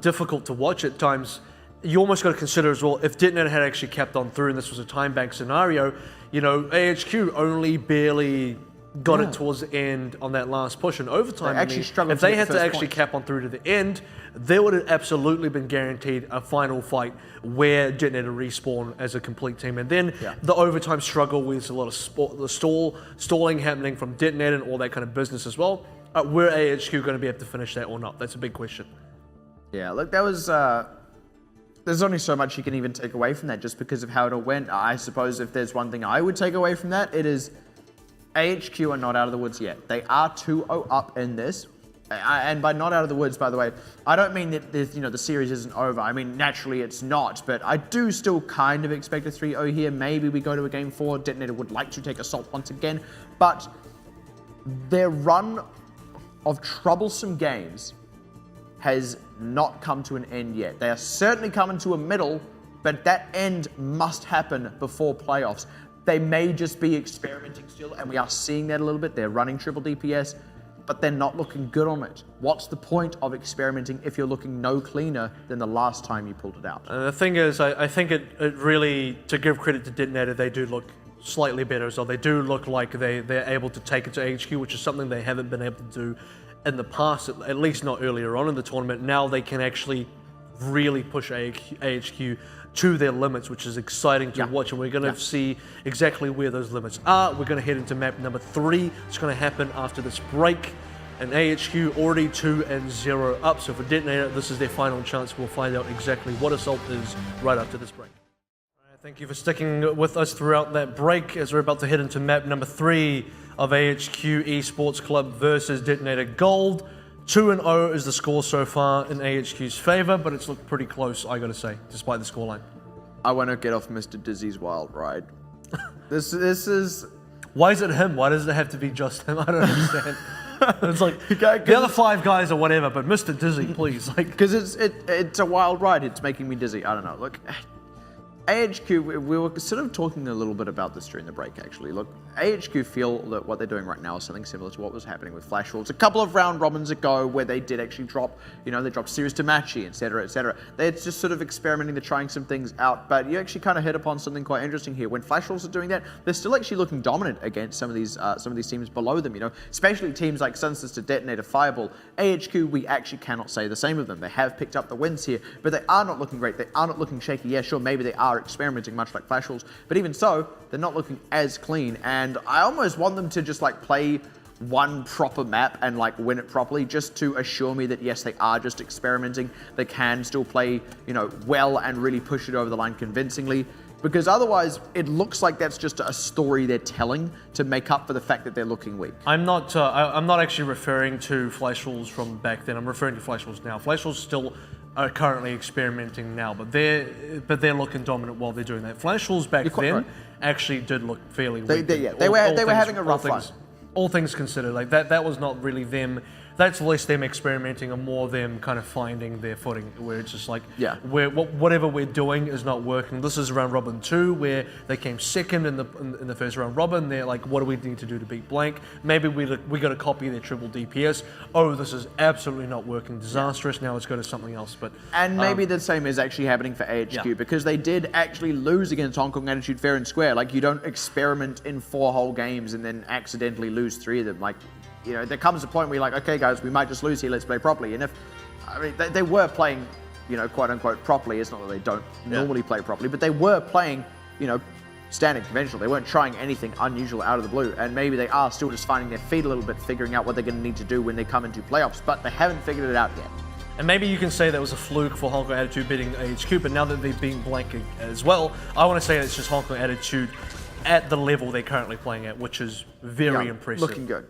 difficult to watch at times. You almost got to consider as well, if DeToNator had actually kept on through and this was a time bank scenario, AHQ only barely got it towards the end on that last push in overtime. They actually struggled if they to get had the to first actually point. cap on through to the end, they would have absolutely been guaranteed a final fight where DeToNator respawn as a complete team. And then the overtime struggle with a lot of the stalling happening from DeToNator and all that kind of business as well. Were AHQ going to be able to finish that or not? That's a big question. Yeah, look, that was... there's only so much you can even take away from that just because of how it all went. I suppose if there's one thing I would take away from that, it is AHQ are not out of the woods yet. They are 2-0 up in this. And by not out of the woods, by the way, I don't mean that the series isn't over. I mean, naturally it's not, but I do still kind of expect a 3-0 here. Maybe we go to a game 4. DeToNator would like to take assault once again, but their run of troublesome games has not come to an end yet. They are certainly coming to a middle, but that end must happen before playoffs. They may just be experimenting still, and we are seeing that a little bit. They're running triple DPS, but they're not looking good on it. What's the point of experimenting if you're looking no cleaner than the last time you pulled it out? The thing is, I think it really, to give credit to DeToNator, they do look slightly better as well. They do look like they're able to take it to HQ, which is something they haven't been able to do in the past, at least not earlier on in the tournament. Now they can actually really push AHQ to their limits, which is exciting to watch, and we're going to see exactly where those limits are. We're going to head into map number 3. It's going to happen after this break, and AHQ already 2-0 up. So for DeToNator, this is their final chance. We'll find out exactly what Assault is right after this break. Thank you for sticking with us throughout that break as we're about to head into map number 3 of AHQ Esports Club versus DeToNator.GOLD. 2-0 is the score so far in AHQ's favor, but it's looked pretty close, I gotta say, despite the scoreline. I want to get off Mr. Dizzy's wild ride. This is... Why is it him? Why does it have to be just him? I don't understand. It's like, the other 5 guys or whatever, but Mr. Dizzy, please. Because it's a wild ride. It's making me dizzy. I don't know. Look, AHQ, we were sort of talking a little bit about this during the break, actually. Look, AHQ feel that what they're doing right now is something similar to what was happening with Flash Wolves a couple of round robins ago, where they did actually drop, they dropped Series to Matchy, etc., etc. They're just sort of experimenting, they're trying some things out, but you actually kind of hit upon something quite interesting here. When Flash Wolves are doing that, they're still actually looking dominant against some of these teams below them, especially teams like Sunsister, DeToNator, Fireball. AHQ, we actually cannot say the same of them. They have picked up the wins here, but they are not looking great. They are not looking shaky. Yeah, sure, maybe they are experimenting much like Flash Wolves, but even so, they're not looking as clean, and I almost want them to just play one proper map and win it properly, just to assure me that yes, they are just experimenting. They can still play, well and really push it over the line convincingly, because otherwise it looks like that's just a story they're telling to make up for the fact that they're looking weak. I'm not actually referring to Flash Wolves from back then. I'm referring to Flash Wolves now. Flash Wolves still are currently experimenting now, but they're looking dominant while they're doing that. Flash Wolves back then actually did look fairly weak. They were having a rough run. All things considered, that was not really them. That's less them experimenting and more them kind of finding their footing, where it's just whatever we're doing is not working. This is round robin 2, where they came second in the first round robin. They're like, what do we need to do to beat blank? Maybe we got to copy their triple DPS. Oh, this is absolutely not working. Disastrous. Now let's go to something else. And maybe the same is actually happening for AHQ, because they did actually lose against Hong Kong Attitude fair and square. You don't experiment in 4 whole games and then accidentally lose 3 of them. There comes a point where you're like, okay, guys, we might just lose here. Let's play properly. And they were playing, quote unquote, properly. It's not that they don't normally play properly, but they were playing, standard conventional. They weren't trying anything unusual out of the blue. And maybe they are still just finding their feet a little bit, figuring out what they're going to need to do when they come into playoffs, but they haven't figured it out yet. And maybe you can say that was a fluke for Hong Kong Attitude beating AHQ, but now that they've beaten blank as well, I want to say it's just Hong Kong Attitude at the level they're currently playing at, which is very impressive. Looking good.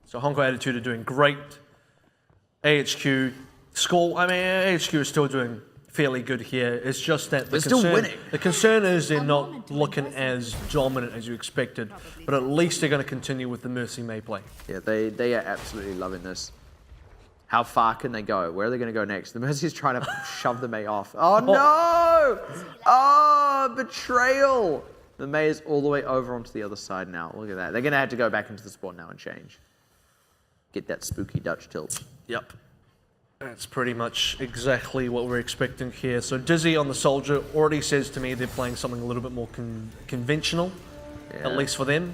So Hong Kong Attitude are doing great. AHQ AHQ is still doing fairly good here. It's just that they're still winning. The concern is they're not looking as dominant as you expected, but at least they're going to continue with the Mercy May play. Yeah, they are absolutely loving this. How far can they go? Where are they going to go next? The Mercy's trying to shove the May off. Oh no! Oh, betrayal! The May is all the way over onto the other side now. Look at that. They're going to have to go back into the spawn now and change. Get that spooky Dutch tilt. Yep. That's pretty much exactly what we're expecting here. So Dizzy on the Soldier already says to me they're playing something a little bit more conventional, at least for them.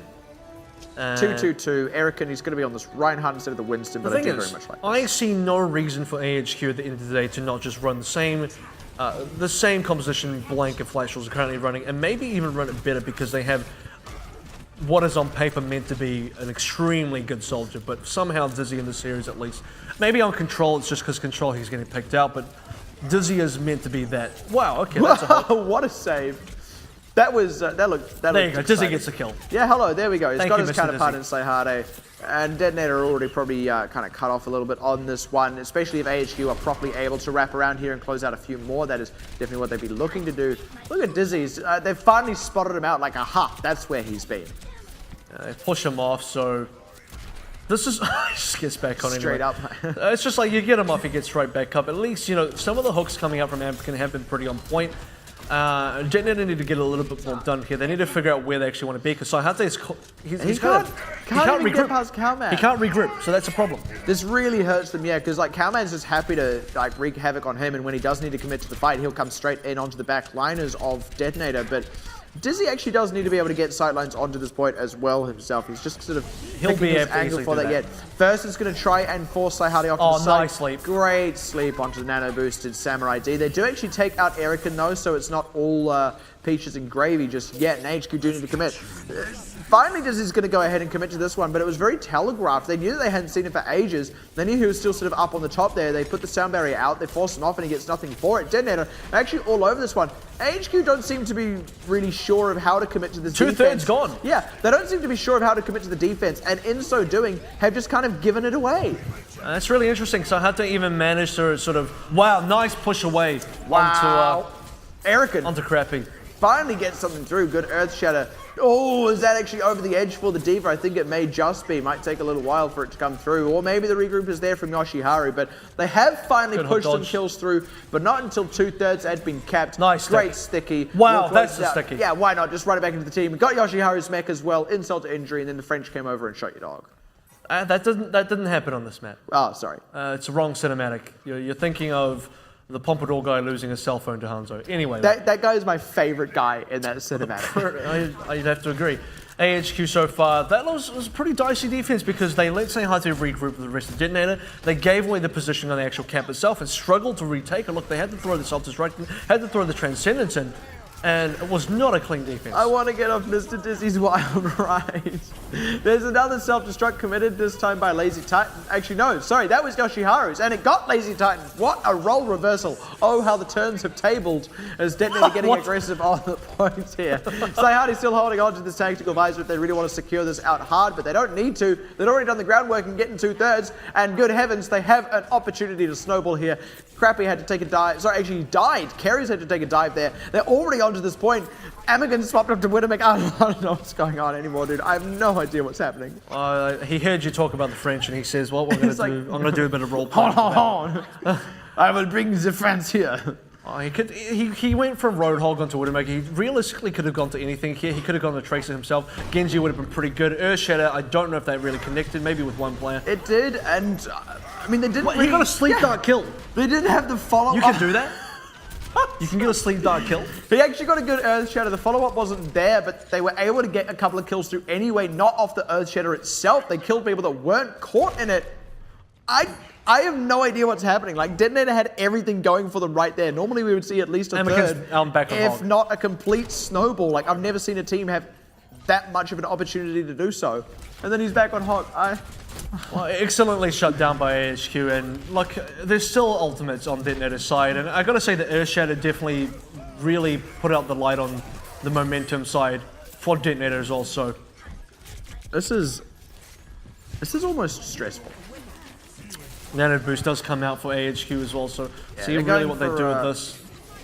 2-2-2. Eric, and he's going to be on this Reinhardt instead of the Winston, but I do very much like this. I see no reason for AHQ at the end of the day to not just run the same composition Blank and Flashballs are currently running, and maybe even run it better because they have what is on paper meant to be an extremely good soldier, but somehow Dizzy in the series at least. Maybe on Control, it's just because Control he's getting picked out, but Dizzy is meant to be that. Wow, okay, that's a what a save. That was, that looked There you go, Dizzy exciting. gets a kill. Yeah, hello, there we go. He's Thank got you, his Mr. counterpart in Dizzy. Sayhade. And DeToNator already probably kind of cut off a little bit on this one, especially if AHQ are properly able to wrap around here and close out a few more. That is definitely what they'd be looking to do. Look at Dizzy's. They've finally spotted him out like, aha, that's where he's been. They push him off, so this is he just gets back on Straight anyway. up. It's just like you get him off, he gets straight back up. At least, you know, some of the hooks coming out from Anakin have been pretty on point. DeToNator need to get a little bit more done here. They need to figure out where they actually want to be, because Sayhate is he can't even get past Cowman. He can't regroup, so that's a problem. This really hurts them, yeah, because like Cowman's just happy to like wreak havoc on him, and when he does need to commit to the fight, he'll come straight in onto the back liners of DeToNator, but Dizzy actually does need to be able to get sightlines onto this point as well himself. He's just sort of picking his angle for that yet. First, it's going to try and force Sayhate off to the side. Nice sleep. Great sleep onto the nano-boosted Samurai D. They do actually take out Erican though, so it's not all peaches and gravy just yet, and HQ do need to commit. Finally, Dizzy's going to go ahead and commit to this one, but it was very telegraphed. They knew that they hadn't seen it for ages. They knew he was still sort of up on the top there. They put the sound barrier out, they forced him off, and he gets nothing for it. DeToNator actually all over this one. HQ don't seem to be really sure of how to commit to this defense. Two-thirds gone. Yeah, they don't seem to be sure of how to commit to the defense, and in so doing, have just kind of given it away. That's really interesting. So I had to even manage to sort of, wow, nice push away onto Crappy. Finally gets something through. Good Earth Shatter. Oh, is that actually over the edge for the Diva? I think it may just be. Might take a little while for it to come through. Or maybe the regroup is there from Yoshiharu. But they have finally pushed some kills through, but not until 2/3 had been capped. Nice Great sticky. Wow, that's a sticky. Yeah, why not? Just run it back into the team. Got Yoshiharu's mech as well. Insult to injury, and then the French came over and shot your dog. That didn't happen on this map. Oh, sorry. It's a wrong cinematic. You're thinking of the Pompadour guy losing his cell phone to Hanzo. Anyway. That guy is my favorite guy in that cinematic. I'd have to agree. AHQ so far, that was a pretty dicey defense because they let Sayhate regroup with the rest of DeToNator. They gave away the position on the actual camp itself and struggled to retake it. Look, they had to throw the self-destruct, had to throw the Transcendence in, and it was not a clean defense. I want to get off Mr. Dizzy's wild ride. There's another self-destruct committed, this time by Lazy Titan. Actually, no, sorry, that was Yoshiharu's, and it got Lazy Titan. What a role reversal. Oh, how the turns have tabled as DeToNator getting aggressive on the points here. Sayhate's still holding on to this tactical visor if they really want to secure this out hard, but they don't need to. They've already done the groundwork and getting 2/3, and good heavens, they have an opportunity to snowball here. Crappy had to take a dive. Sorry, actually, he died. Carries had to take a dive there. They're already on to this point. Amigan swapped up to Widowmaker. I don't know what's going on anymore, dude. I have no idea what's happening. He heard you talk about the French, and he says, "Well, we're going to do. I'm going to do a bit of role playing." Hold on. I will bring the France here. He went from Roadhog onto Widowmaker. He realistically could have gone to anything here. He could have gone to Tracer himself. Genji would have been pretty good. Earthshatter, I don't know if they really connected. Maybe with one player. It did, and I mean they didn't. What, he got a sleep dart kill. They didn't have the follow-up. You can do that. You can get a sleep dart kill. He actually got a good Earth Shatter. The follow-up wasn't there, but they were able to get a couple of kills through anyway, not off the Earth Shatter itself. They killed people that weren't caught in it. I have no idea what's happening. Like, DeToNator had everything going for them right there. Normally we would see at least a third, if not a complete snowball. Like, I've never seen a team have that much of an opportunity to do so. And then he's back on Hog. Well, excellently shut down by AHQ, and look, there's still ultimates on DeToNator's side, and I gotta say that Earthshatter definitely really put out the light on the momentum side for DeToNator also. This is almost stressful. Nano Boost does come out for AHQ as well, so Yeah, see really what they do with this.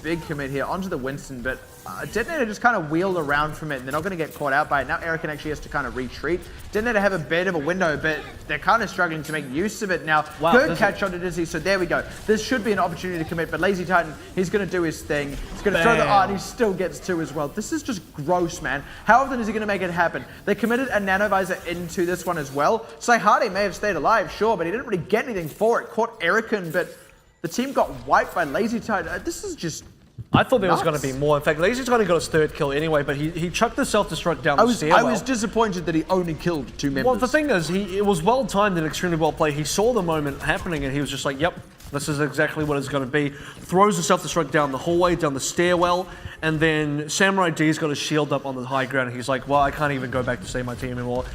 Big commit here onto the Winston, but DeToNator just kind of wheeled around from it, and they're not going to get caught out by it. Now Erican actually has to kind of retreat. DeToNator have a bit of a window, but they're kind of struggling to make use of it now. Wow, good catch onto Dizzy, so there we go. This should be an opportunity to commit, but Lazy Titan, he's going to do his thing. He's going to throw the and he still gets two as well. This is just gross, man. How often is he going to make it happen? They committed a nanovisor into this one as well. Sayhate may have stayed alive, sure, but he didn't really get anything for it. Caught Erican, but the team got wiped by Lazy Titan. This is just I thought there was going to be more. In fact, Lazy Tiny got his 3rd kill anyway, but he chucked the self-destruct down the stairwell. I was disappointed that he only killed 2 members. Well, the thing is, it was well-timed and extremely well-played. He saw the moment happening, and he was just like, yep, this is exactly what it's going to be. Throws the self-destruct down the hallway, down the stairwell, and then Samurai D's got his shield up on the high ground, and he's like, well, I can't even go back to save my team anymore.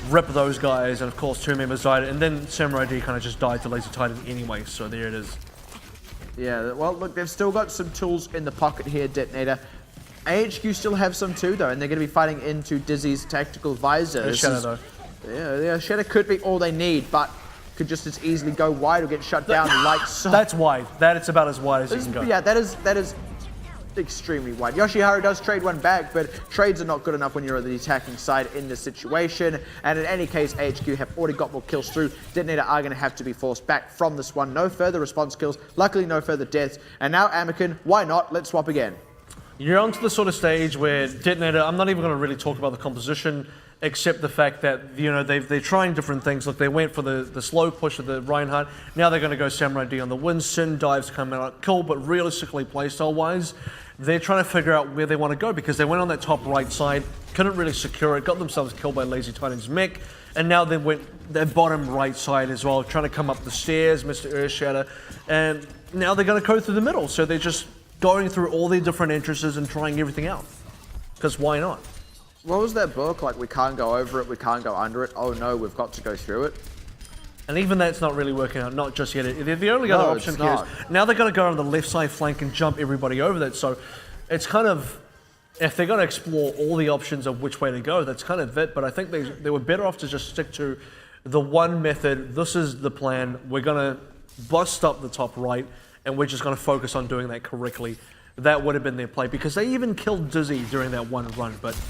Rip those guys, and of course 2 members died, and then Samurai D kind of just died to Lazy Titan anyway, so there it is. Yeah, well, look, they've still got some tools in the pocket here, DeToNator. AHQ still have some too, though, and they're going to be fighting into Dizzy's tactical visor. Shadow, though. Yeah, Shadow could be all they need, but could just as easily go wide or get shut down like so. That's wide. It's about as wide as you can go. Yeah, that is extremely wide. Yoshiharu does trade one back, but trades are not good enough when you're on the attacking side in this situation. And in any case, AHQ have already got more kills through. DeToNator are going to have to be forced back from this one. No further response kills. Luckily, no further deaths. And now Anakin, why not? Let's swap again. You're onto the sort of stage where DeToNator, I'm not even going to really talk about the composition, except the fact that, you know, they're trying different things. Look, they went for the slow push of the Reinhardt. Now they're going to go Samurai D on the Winston. Dives coming out cool, but realistically, playstyle-wise, they're trying to figure out where they want to go because they went on that top right side, couldn't really secure it, got themselves killed by Lazy Titan's mech, and now they went their bottom right side as well, trying to come up the stairs, Mr. Earthshatter, and now they're going to go through the middle. So they're just going through all their different entrances and trying everything out. Because why not? What was that book? Like, we can't go over it, we can't go under it. Oh no, we've got to go through it. And even that's not really working out, not just yet. The only other option here is now they're going to go on the left side flank and jump everybody over that. So it's kind of, if they're going to explore all the options of which way to go, that's kind of it. But I think they were better off to just stick to the one method. This is the plan. We're going to bust up the top right, and we're just going to focus on doing that correctly. That would have been their play, because they even killed Dizzy during that one run. But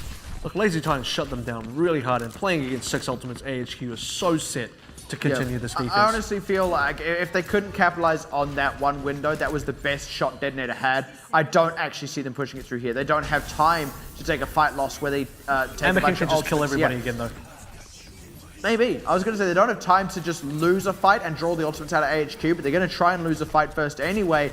look, Lazy Titan shut them down really hard, and playing against 6 Ultimates, AHQ is so set to continue this defense. I honestly feel like if they couldn't capitalize on that one window, that was the best shot DeToNator had. I don't actually see them pushing it through here. They don't have time to take a fight loss where they take a bunch of Anakin can just kill everybody again, though. Maybe. I was going to say they don't have time to just lose a fight and draw the ultimates out of AHQ, but they're going to try and lose a fight first anyway.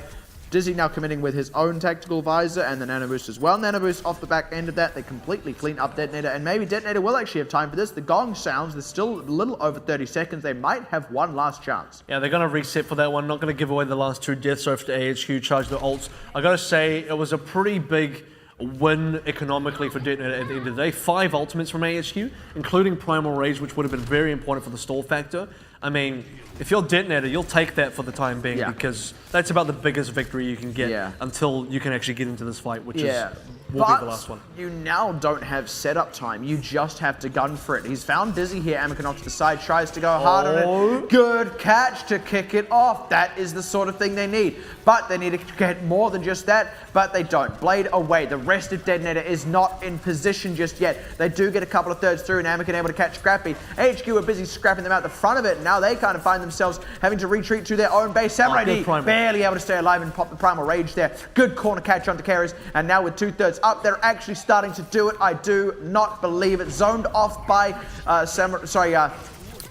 Dizzy now committing with his own tactical visor and the Nano Boost as well. Nano Boost off the back end of that, they completely clean up DeToNator, and maybe DeToNator will actually have time for this. The gong sounds, there's still a little over 30 seconds. They might have one last chance. Yeah, they're going to reset for that one. Not going to give away the last 2 deaths after AHQ charge the ults. I got to say, it was a pretty big win economically for DeToNator at the end of the day. 5 ultimates from AHQ, including Primal Rage, which would have been very important for the stall factor. I mean, if you're DeToNator, you'll take that for the time being, because that's about the biggest victory you can get until you can actually get into this fight, which will be the last one. You now don't have setup time. You just have to gun for it. He's found Dizzy here. Anakin off to the side, tries to go hard on it. Good catch to kick it off. That is the sort of thing they need. But they need to get more than just that, but they don't. Blade away. The rest of DeToNator is not in position just yet. They do get a couple of thirds through, and Anakin able to catch Scrappy. HQ are busy scrapping them out the front of it. Now they kind of find themselves having to retreat to their own base. Samurai D barely able to stay alive and pop the Primal Rage there. Good corner catch onto carries, and now with 2/3 up, they're actually starting to do it. I do not believe it. Zoned off by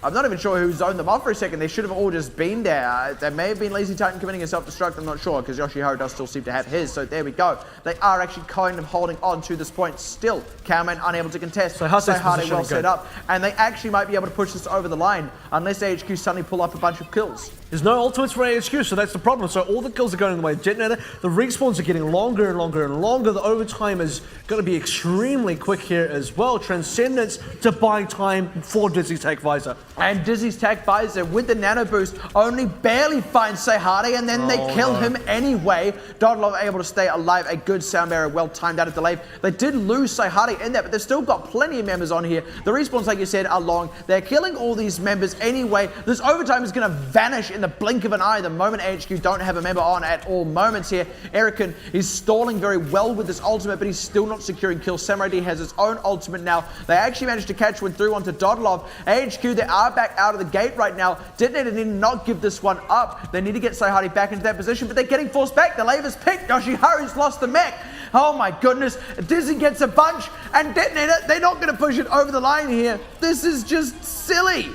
I'm not even sure who zoned them off for a second. They should have all just been there. There may have been Lazy Titan committing a self-destruct, I'm not sure, because Yoshiharu does still seem to have his. So there we go. They are actually kind of holding on to this point still. Cowman unable to contest. So Hardy well set up. And they actually might be able to push this over the line unless AHQ suddenly pull up a bunch of kills. There's no ultimates for AHQ, so that's the problem. So all the kills are going the way of DeToNator. The respawns are getting longer and longer and longer. The overtime is going to be extremely quick here as well. Transcendence to buy time for Dizzy's Tech Visor. And Dizzy's Tech Visor with the Nano Boost only barely finds Sayhade, and then they kill him anyway. Dodlov able to stay alive. A good sound barrier, well timed out of delay. They did lose Sayhade in that, but they've still got plenty of members on here. The respawns, like you said, are long. They're killing all these members anyway. This overtime is going to vanish in the blink of an eye the moment AHQ don't have a member on at all moments here. Erican is stalling very well with this ultimate, but he's still not securing kills. Samurai D has his own ultimate now. They actually managed to catch one through onto Dodlov. AHQ, they are back out of the gate right now. DeToNator need to not give this one up. They need to get Sayhade back into that position, but they're getting forced back. The Laver's picked. Yoshiharu's lost the mech. Oh my goodness. Dizzy gets a bunch, and DeToNator, they're not going to push it over the line here. This is just silly.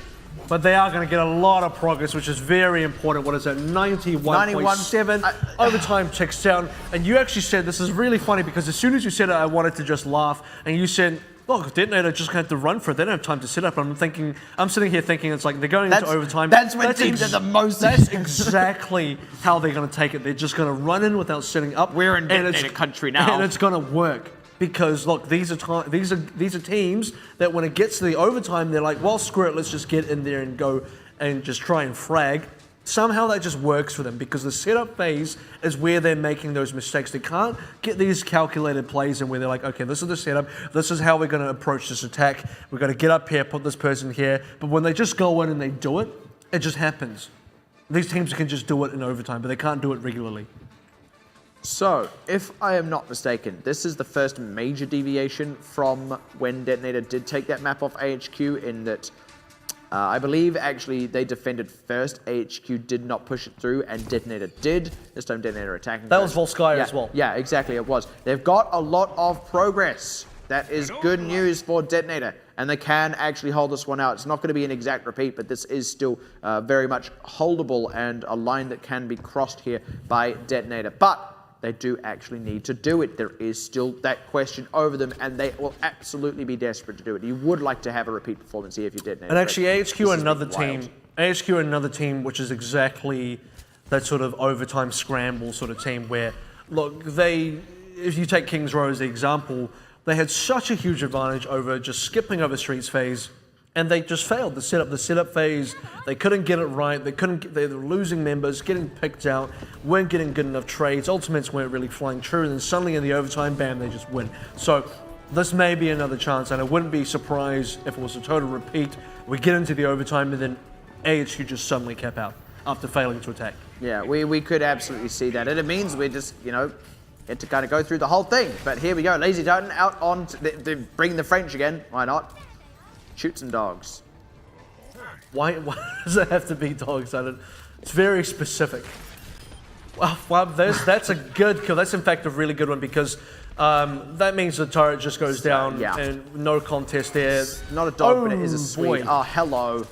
but they are going to get a lot of progress, which is very important. What is it? 91.7. Overtime ticks down. And you actually said, this is really funny because as soon as you said it, I wanted to just laugh. And you said, look, DeToNator just going to have to run for it. They don't have time to set up. I'm sitting here thinking it's like they're going into overtime. That's when teams are the most. That's exactly how they're going to take it. They're just going to run in without setting up. We're in DeToNator country now. And it's going to work. Because look, these are teams that when it gets to the overtime, they're like, well, screw it, let's just get in there and go and just try and frag. Somehow that just works for them because the setup phase is where they're making those mistakes. They can't get these calculated plays in where they're like, okay, this is the setup, this is how we're going to approach this attack. We're going to get up here, put this person here. But when they just go in and they do it, it just happens. These teams can just do it in overtime, but they can't do it regularly. So, if I am not mistaken, this is the first major deviation from when DeToNator did take that map off AHQ in that I believe actually they defended first, AHQ did not push it through, and DeToNator did. This time DeToNator attacking That first. was Volskaya as well. Yeah, exactly, it was. They've got a lot of progress. That is good news for DeToNator, and they can actually hold this one out. It's not going to be an exact repeat, but this is still very much holdable and a line that can be crossed here by DeToNator. But they do actually need to do it. There is still that question over them, and they will absolutely be desperate to do it. You would like to have a repeat performance here if you did. And actually, AHQ another team, which is exactly that sort of overtime scramble sort of team where, look, if you take Kings Row as the example, they had such a huge advantage over just skipping over Streets phase, and they just failed the setup phase. They couldn't get it right. They were losing members, getting picked out, weren't getting good enough trades. Ultimates weren't really flying true. And then suddenly in the overtime, bam, they just win. So this may be another chance, and I wouldn't be surprised if it was a total repeat. We get into the overtime, and then AHQ just suddenly cap out after failing to attack. Yeah, we could absolutely see that. And it means we just, had to kind of go through the whole thing. But here we go. Lazy Titan out on, they bring the French again. Why not? Shoot some dogs. Why does it have to be dogs? It's very specific. Well, that's a good kill. That's in fact a really good one because that means the turret just goes down and no contest there. Not a dog, but it is a sweet. Oh, hello.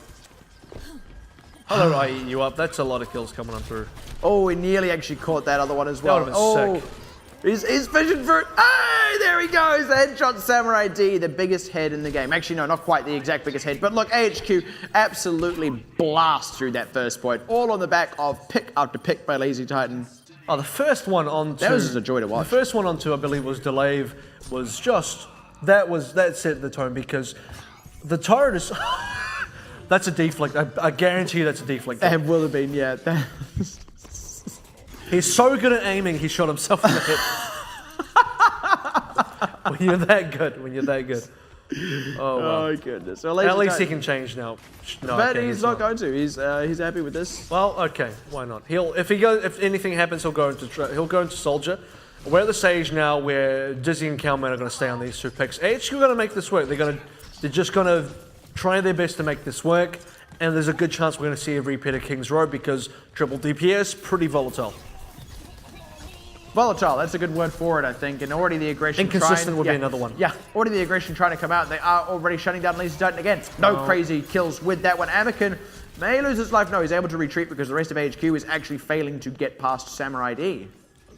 Hello, I eat you up. That's a lot of kills coming on through. Oh, he nearly actually caught that other one as well. That would have been sick. He's fishing for it. Hey, there he goes. The headshot Samurai D, the biggest head in the game. Actually, no, not quite the exact biggest head. But look, AHQ absolutely blast through that first point. All on the back of pick after pick by Lazy Titan. Oh, the first one onto... That was just a joy to watch. The first one onto, I believe, was Delave, was just... That set the tone because the turret is... That's a deflect. I guarantee you that's a deflect. It will have been, yeah. He's so good at aiming, he shot himself in the head. When you're that good. Oh, wow. Oh, goodness. Well, at least he can change now. No, but he's not going to. He's happy with this. Well, okay, why not? If anything happens, he'll go into Soldier. We're at the stage now where Dizzy and Calman are going to stay on these two picks. AHQ are going to make this work. They're just going to try their best to make this work, and there's a good chance we're going to see a repeat of Kings Row because triple DPS, pretty volatile. Volatile, that's a good word for it, I think. And already the aggression Inconsistent would be another one. Yeah, already the aggression trying to come out. They are already shutting down Lazy Titan again. No crazy kills with that one. Anakin may lose his life. No, he's able to retreat because the rest of AHQ is actually failing to get past Samurai D.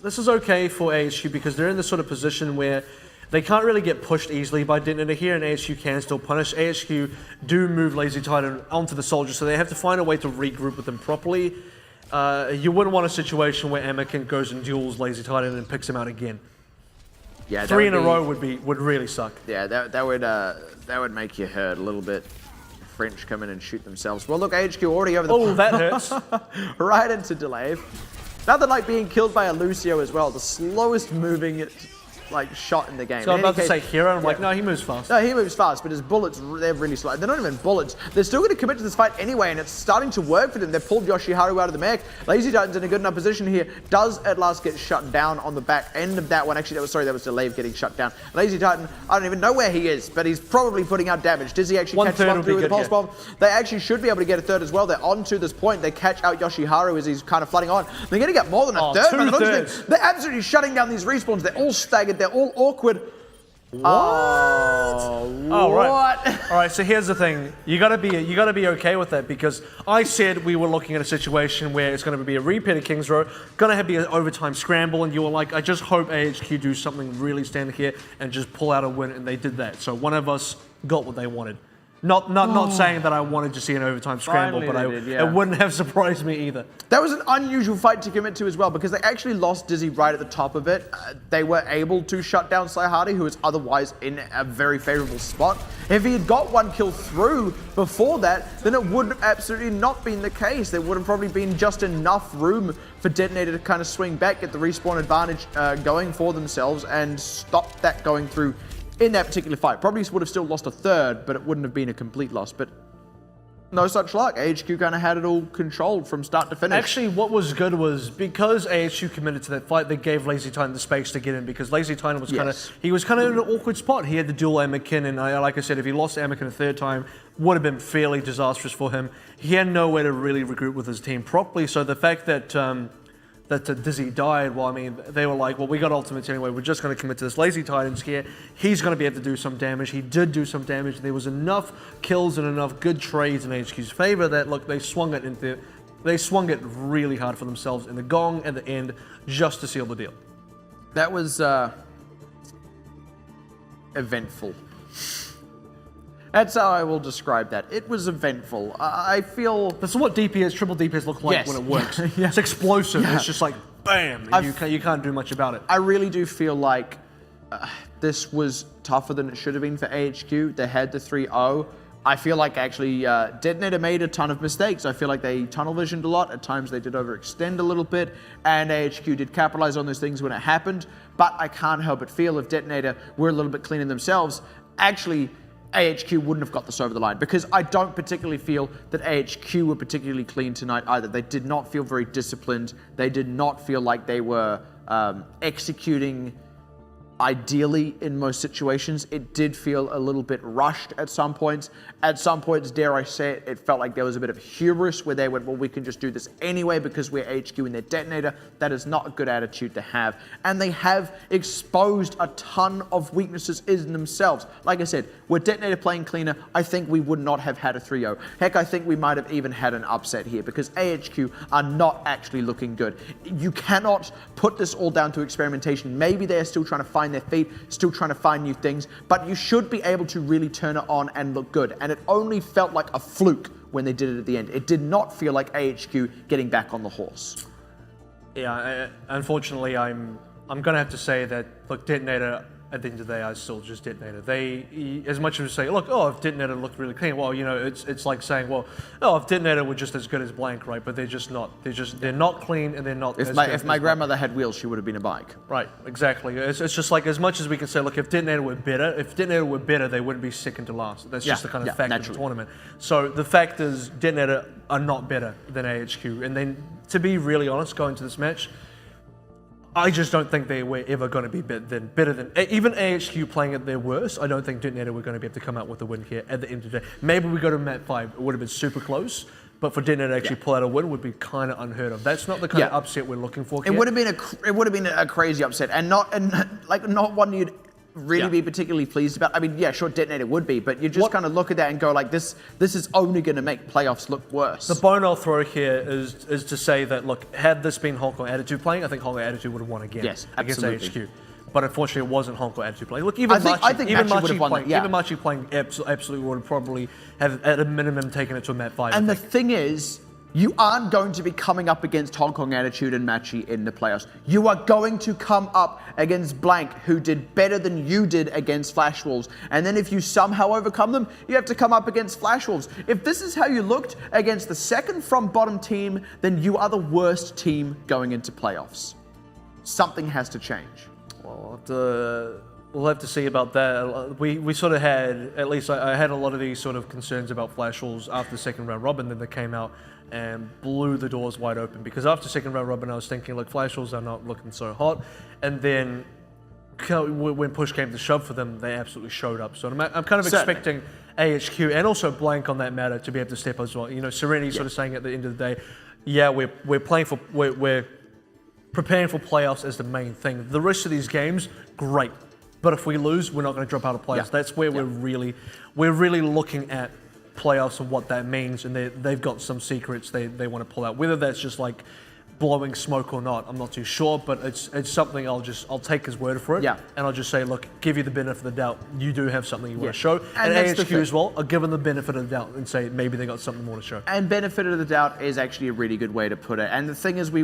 This is okay for AHQ because they're in this sort of position where they can't really get pushed easily by DeToNator here, and AHQ can still punish. AHQ do move Lazy Titan onto the Soldier, so they have to find a way to regroup with them properly. You wouldn't want a situation where Anakin goes and duels Lazy Titan and picks him out again. Yeah, 3 in a row would really suck. Yeah, that would make you hurt a little bit. French come in and shoot themselves. Well, look, AHQ already over the... Oh, that hurts. Right into Delave. Nothing like being killed by a Lucio as well. The slowest moving shot in the game. So I'm about to say Hero, and I'm like, no, he moves fast. No, he moves fast, but his bullets, they're really slow. They're not even bullets. They're still going to commit to this fight anyway, and it's starting to work for them. They've pulled Yoshiharu out of the mech. Lazy Titan's in a good enough position here. Does at last get shut down on the back end of that one. Actually, that was Delave getting shut down. Lazy Titan, I don't even know where he is, but he's probably putting out damage. Does he actually catch one through with the pulse bomb? They actually should be able to get a third as well. They're on to this point. They catch out Yoshiharu as he's kind of flooding on. They're going to get more than a third. 2/3. They're absolutely shutting down these respawns. They're all staggered. They're all awkward. What? Oh, All right. what? All right, so here's the thing. You gotta be okay with that, because I said we were looking at a situation where it's gonna be a repeat of Kings Row, gonna be an overtime scramble, and you were like, I just hope AHQ do something really standard here and just pull out a win, and they did that. So one of us got what they wanted. Not saying that I wanted to see an overtime scramble, but it wouldn't have surprised me either. That was an unusual fight to commit to as well, because they actually lost Dizzy right at the top of it. They were able to shut down Slyhardy, who was otherwise in a very favorable spot. If he had got one kill through before that, then it would have absolutely not been the case. There would have probably been just enough room for DeToNator to kind of swing back, get the respawn advantage going for themselves, and stop that going through in that particular fight. Probably would have still lost a third, but it wouldn't have been a complete loss. But no such luck. AHQ kind of had it all controlled from start to finish. Actually, what was good was because AHQ committed to that fight, they gave LazyTitan the space to get in, because LazyTitan was kind of in an awkward spot. He had to duel Anakin, and like I said, if he lost Anakin a third time, would have been fairly disastrous for him. He had nowhere to really regroup with his team properly. So the fact that Dizzy died, well, I mean, they were like, well, we got ultimates anyway, we're just going to commit to this LazyTitan's here. He's going to be able to do some damage. He did do some damage. There was enough kills and enough good trades in HQ's favor that, look, they swung it really hard for themselves in the gong at the end just to seal the deal. That was eventful. That's how I will describe that. It was eventful. I feel... That's what DPS, triple DPS look like when it works. It's explosive. It's just like, bam, and you can't do much about it. I really do feel like this was tougher than it should have been for AHQ. They had the 3-0. I feel like actually DeToNator made a ton of mistakes. I feel like they tunnel visioned a lot. At times they did overextend a little bit, and AHQ did capitalize on those things when it happened. But I can't help but feel if DeToNator were a little bit cleaner themselves, actually AHQ wouldn't have got this over the line, because I don't particularly feel that AHQ were particularly clean tonight either. They did not feel very disciplined. They did not feel like they were executing ideally in most situations. It did feel a little bit rushed at some points. At some points, dare I say it, it felt like there was a bit of hubris where they went, well, we can just do this anyway because we're HQ and they're DeToNator. That is not a good attitude to have. And they have exposed a ton of weaknesses in themselves. Like I said, were DeToNator playing cleaner, I think we would not have had a 3-0. Heck, I think we might have even had an upset here, because AHQ are not actually looking good. You cannot put this all down to experimentation. Maybe they're still trying to find their feet, still trying to find new things, but you should be able to really turn it on and look good. And it only felt like a fluke when they did it at the end. It did not feel like AHQ getting back on the horse. Yeah, unfortunately, I'm going to have to say that, look, DeToNator, at the end of the day, are still just DeToNator. They, as much as say, look, oh, if DeToNator looked really clean, well, you know, it's like saying, well, oh, if DeToNator were just as good as blank, right? But they're just not. They're not clean, and they're not. If my grandmother had wheels, she would have been a bike. Right, exactly. It's just like, as much as we can say, look, if DeToNator were better, they wouldn't be second to last. That's just the kind of fact of the tournament. So the fact is, DeToNator are not better than AHQ. And then, to be really honest, going to this match, I just don't think they were ever going to be better than even AHQ playing at their worst. I don't think DeToNator were going to be able to come out with a win here at the end of the day. Maybe we go to map 5, it would have been super close, but for DeToNator to actually pull out a win would be kind of unheard of. That's not the kind of upset we're looking for. It would have been a crazy upset, and not one you'd really be particularly pleased about. I mean, yeah, sure, DeToNator would be, but you just kind of look at that and go like, this is only going to make playoffs look worse. The bone I'll throw here is to say that, look, had this been Hong Kong Attitude playing, I think Hong Kong Attitude would have won again against AHQ. But unfortunately, it wasn't Hong Kong Attitude playing. Look, even Machi playing absolutely would have probably have, at a minimum, taken it to a map 5. And the thing is, you aren't going to be coming up against Hong Kong Attitude and Machi in the playoffs. You are going to come up against Blank, who did better than you did against Flash Wolves. And then if you somehow overcome them, you have to come up against Flash Wolves. If this is how you looked against the second from bottom team, then you are the worst team going into playoffs. Something has to change. Well, we'll have to see about that. We sort of had, at least I had a lot of these sort of concerns about Flash Wolves after the second round robin, then they came out and blew the doors wide open, because after second round robin I was thinking, look, Flash Wolves are not looking so hot, and then when push came to shove for them, they absolutely showed up. So I'm kind of expecting AHQ and also Blank on that matter to be able to step up as well. You know, Serenity sort of saying at the end of the day, yeah, we're preparing for playoffs as the main thing. The rest of these games, great. But if we lose, we're not going to drop out of playoffs. Yeah. That's where we're really looking at playoffs and what that means. And they've got some secrets they want to pull out. Whether that's just like blowing smoke or not, I'm not too sure. But it's something I'll take his word for it. Yeah. And I'll just say, look, give you the benefit of the doubt. You do have something you want to show. And And that's the AHQ as well, I'll give them the benefit of the doubt and say maybe they got something more to show. And benefit of the doubt is actually a really good way to put it. And the thing is, we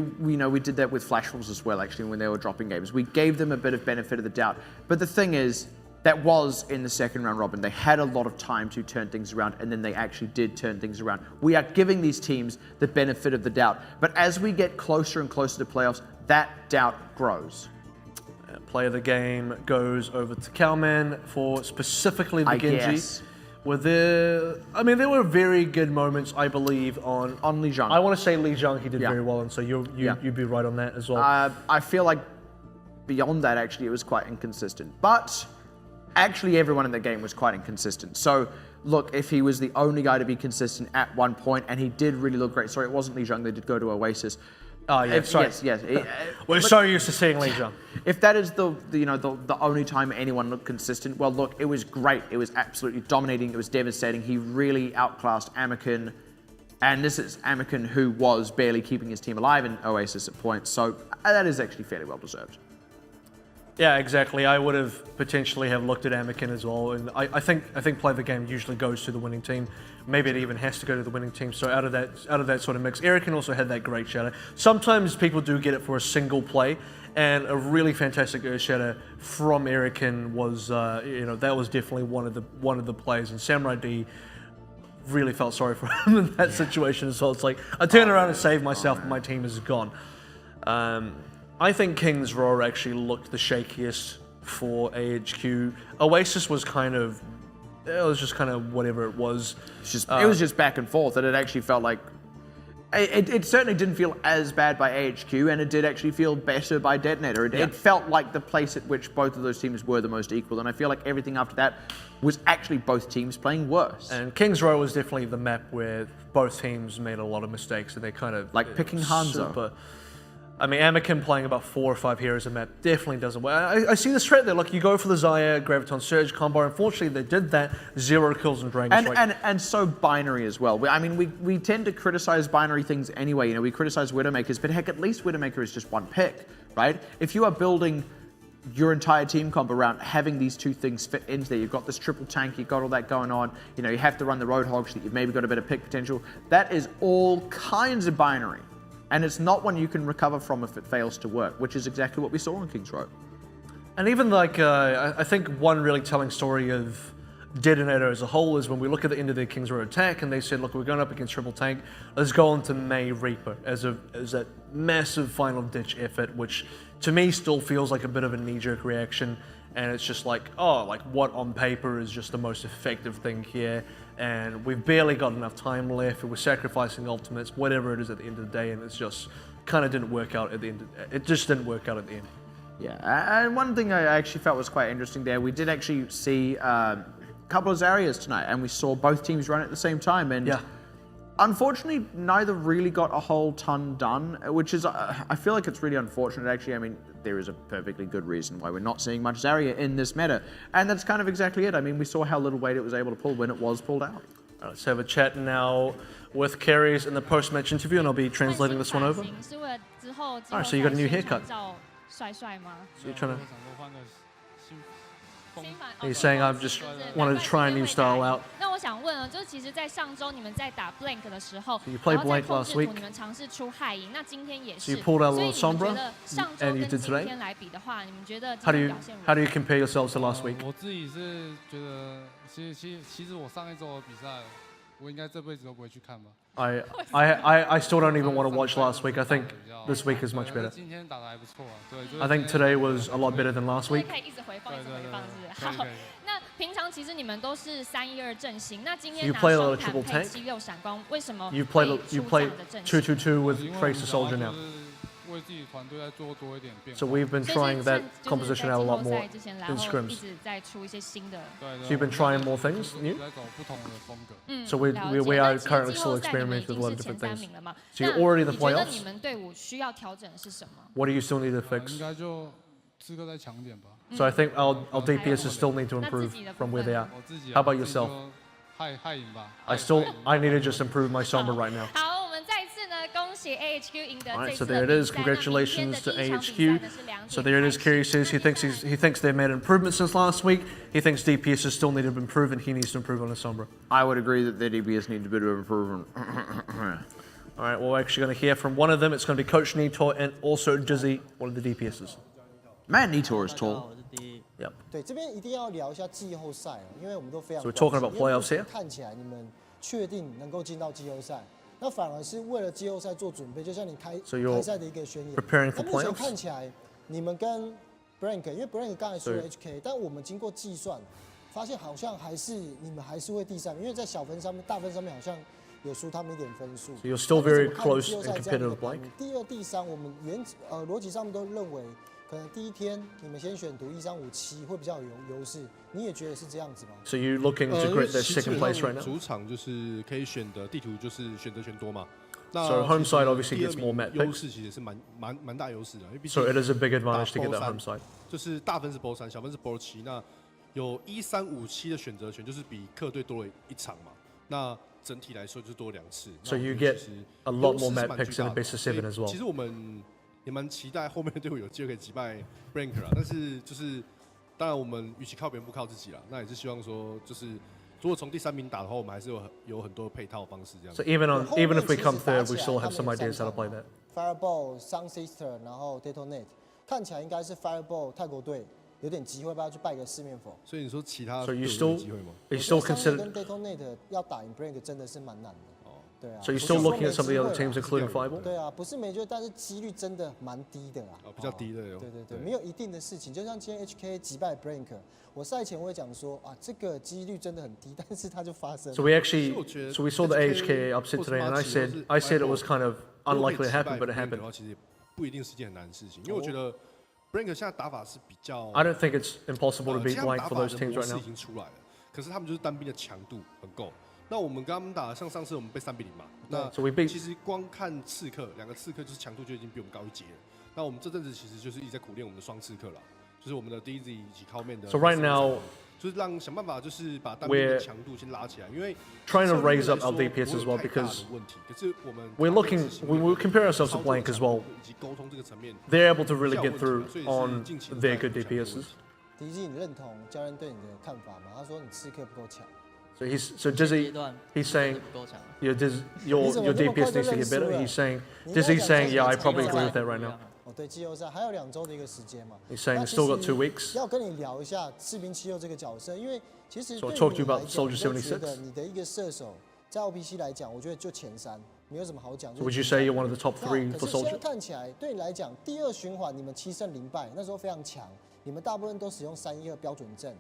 did that with Flash Wolves as well, actually, when they were dropping games. We gave them a bit of benefit of the doubt. But the thing is, that was in the second round robin. They had a lot of time to turn things around, and then they actually did turn things around. We are giving these teams the benefit of the doubt. But as we get closer and closer to playoffs, that doubt grows. Play of the game goes over to Cowman for specifically the Genji. There were very good moments, I believe, on Li Jiang. I want to say Li Jiang, he did very well, and so you'd be right on that as well. I feel like beyond that, actually, it was quite inconsistent. But actually, everyone in the game was quite inconsistent. So, look, if he was the only guy to be consistent at one point, and he did really look great. Sorry, it wasn't Li Jiang. They did go to Oasis. Oh, yeah, sorry. Yes. We're so used to seeing Li Jiang. If that is the only time anyone looked consistent, well, look, it was great. It was absolutely dominating. It was devastating. He really outclassed Anakin. And this is Anakin who was barely keeping his team alive in Oasis at points. So that is actually fairly well deserved. Yeah, exactly. I would have potentially have looked at Anakin as well, and I think play of the game usually goes to the winning team. Maybe it even has to go to the winning team. So out of that sort of mix, Erican also had that great shadow. Sometimes people do get it for a single play, and a really fantastic shadow from Erican was that was definitely one of the plays. And Samurai D really felt sorry for him in that situation as well. It's like I turn around and save myself, and my team is gone. I think King's Row actually looked the shakiest for AHQ. Oasis was just kind of whatever it was. It was just back and forth, and it actually felt like it certainly didn't feel as bad by AHQ, and it did actually feel better by DeToNator. It felt like the place at which both of those teams were the most equal, and I feel like everything after that was actually both teams playing worse. And King's Row was definitely the map where both teams made a lot of mistakes, and they kind of like picking Hanzo. Anakin playing about 4 or 5 heroes a map definitely doesn't work. I see the threat there. Like, you go for the Xayah, Graviton Surge combo. Unfortunately, they did that. 0 kills in Dragon Strike. And so binary as well. We tend to criticize binary things anyway. We criticize Widowmakers, but heck, at least Widowmaker is just one pick, right? If you are building your entire team comp around having these two things fit into there, you've got this triple tank, you've got all that going on, you have to run the Roadhog so that you've maybe got a bit of pick potential. That is all kinds of binary. And it's not one you can recover from if it fails to work, which is exactly what we saw in King's Row. And even I think one really telling story of DeToNator as a whole is when we look at the end of their King's Row attack and they said, look, we're going up against triple tank, let's go on to May Reaper as that massive final ditch effort, which to me still feels like a bit of a knee-jerk reaction. And it's just like, what on paper is just the most effective thing here? And we've barely got enough time left. We're sacrificing ultimates, whatever it is at the end of the day, and it's just kind of didn't work out at the end. It just didn't work out at the end. Yeah, and one thing I actually felt was quite interesting there, we did actually see a couple of Zaryas tonight, and we saw both teams run at the same time, and unfortunately, neither really got a whole ton done, which is, I feel like it's really unfortunate, actually. There is a perfectly good reason why we're not seeing much Zarya in this meta, and that's kind of exactly it. We saw how little weight it was able to pull when it was pulled out. Let's have a chat now with Carries in the post-match interview, and I'll be translating this one over. Alright, so you got a new haircut. So you're trying to... He's saying I've just wanted to try a new style out. So you played Blank last week. So you pulled out a little Sombra, and you did today. How do you compare yourselves to last week? I still don't even want to watch last week. I think this week is much better. I think today was a lot better than last week. You play a little triple tank. You play 2-2-2 with Tracer Soldier now. So we've been trying that composition out a lot more in scrims. So you've been trying more things new? So we are currently still experimenting with a lot of different things. So you're already in the playoffs? What do you still need to fix? 刺客再强点吧。So I think our DPS still need to improve from where they are. 我自己 How about yourself? 害赢吧。I need to just improve my Sombra right now. 好，我们再一次呢，恭喜 AHQ 赢得 All 这 right, 次 so 的 there it 比 is. 赛。那明天 Congratulations 的 to 第一场比赛 AHQ. 呢是2 So 点 there it is. 开 Kerry 始 says he thinks they've made improvements since last week. He thinks DPS still need to improve, and he needs to improve on his Sombra. I would agree that the DPS need a bit of improvement. All right, well, we're actually going to hear from one of them. It's going to be Coach Nitor and also Dizzy, one of the DPSs. Man, Nitor is tall. 我是第一。 Yep. 对，这边一定要聊一下季后赛哦，因为我们都非常 So we're talking 关 about 心因为 playoffs here. 看起来你们确定能够进到季后赛，那反而是为了季后赛做准备，就像你开 So you're 开赛的一个宣言。 preparing for 那目前 playoffs? 看起来你们跟 Brank， 因为 Brank 刚才输了对 HK， 但我们经过计算，发现好像你们还是会第3名，因为在小分上面、大分上面好像有输他们一点分数。 So you're still very 那你怎么看 close 季后 and 赛这样的一个 competitive 排 like. 名第2、第3，我们逻辑上面都认为。可能第一天你们先选读1357会比较有优势，你也觉得是这样子吗？ So you looking to grip their second place right now? 主场就是可以选的地图就是选择权多嘛。那 So home side obviously 第 gets 2 more 名 map 优 picks. 势其实是蛮大优势的，因为毕竟 So it is a big advantage to get that 打 home side. 就是大分是 BO 3，小分是 BO 7，那有1357的选择权，就是比客队多了1场嘛。那整体来说就是多2次。 So you 那我觉得 get 其实 a lot 优势 more 是 map 蛮 picks 巨 in 大 the 的 best of 所以 7 as well. 其实我们也蛮期待后面的队伍有机会可以击败 Brank 啦，但是就是当然我们与其靠别人不靠自己啦，那也是希望说就是如果从第3名打的话，我们还是有很多配套方式这样。 So even if we come third, we still have some ideas how to play that. Fireball、Sun Sister， 然后 DeToNate， 看起来应该是 Fireball 泰国队有点机会，不要去拜个四面佛。所以你说其他 So 队 you 伍 still 有机会吗？ you still 跟 consider DeToNate 要打赢 Break 真的是蛮难的。对啊。 so you're 不是 still 说 looking 没 at some of the other 机会 teams 啦 including Fireball? 对啊，不是没机会，但是几率真的蛮低的啦。比较低的有。对对对，没有一定的事情，就像今天 HK 击败 Brank， 我赛前我也讲说啊，这个几率真的很低，但是它就发生了。 So we saw the AHK upset today, and I said it was kind of unlikely to happen, but it 的 happened. 话，其实也不一定是件很难的事情，因为我觉得 Brank 现在打法是比较 I don't think it's impossible to 其 beat 实他们 blank 打 for 法 those 的 teams 模 right 式 now. 已经出来了，可是他们就是单兵的强度很够。那我们跟他们打，像上次我们被3-0嘛，那 So we beat 其实光看刺客，2个刺客就是强度就已经比我们高1截了。那我们这阵子其实就是一直在苦练我们的双刺客了，就是我们的 DZ 以及靠面的。 So right now 就是想办法就是把单兵的强度先拉起来，因为 trying to 策略 raise up 来 our 说 DPS as 不 well 会有太大的 because 问题，可是我们 we compare ourselves to 操作 blank as 强 well. 度以及沟通这个层面 They're able to really 比较 get 有问题 through 嘛所以是 on 近期 their 在 good 比较有问 DPSs. 题。迪基，你认同教练对你的看法吗？他说你刺客不够强。 So Dizzy 阶段 he's saying 不够强。 your DPS needs to get better. He's saying Dizzy's saying yeah, I probably agree with that right now. 哦，对，季后赛还有2周的一个时间嘛。 He's saying 那 it's 其 still got 实 2 weeks. 要跟你聊一下士兵76这个角色，因为其实 So 对 I 于 talked to 你 you 来 about 讲，我 Soldier 都觉 76. 得你的一个射手，在 OPC 来讲，我觉得就前3，没有什么好讲。 So would you say you're one of the top 那 3可 for 是现在 Soldier? 看起来，对你来讲，第2循环你们7胜0败，那时候非常强，你们大部分都使用3-1-2标准阵。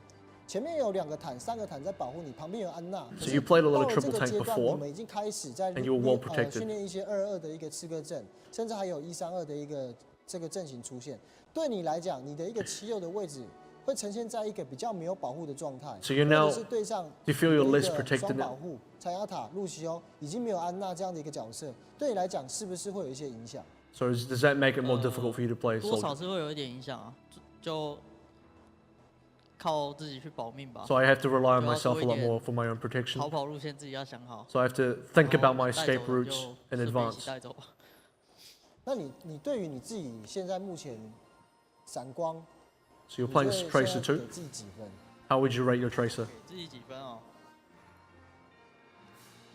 前面有2个坦、3个坦在保护你，旁边有安娜。 So you played a lot of 到了这 triple 个 tank 阶段， before, 你们已经开始在 and you were well protected. 训练一些2-2的一个刺客阵，甚至还有1-3-2的一个这个阵型出现。对你来讲，你的一个7-6的位置会呈现在一个比较没有保护的状态。 So you're now- 或者是对上 you feel your 一个 list protected 双 now? 保护，柴亚塔、路西欧已经没有安娜这样的一个角色，对你来讲是不是会有一些影响？ So does that make it more difficult for you to play 多少 Soldier? 是会有一点影响啊，就靠自己去保命吧。 So I have to rely on 就要 myself 多 a 一 lot 点 more for my own protection. 逃跑路线自己要想好。 So I have to think 然后 about my 带走 escape 的 routes 就 in 顺便一 advance. 起带走吧。那你对于你自己现在目前闪光， So you're 你 playing 会 Tracer 现在 too? 给自己几分？ How would you rate your Tracer? 自己几分哦？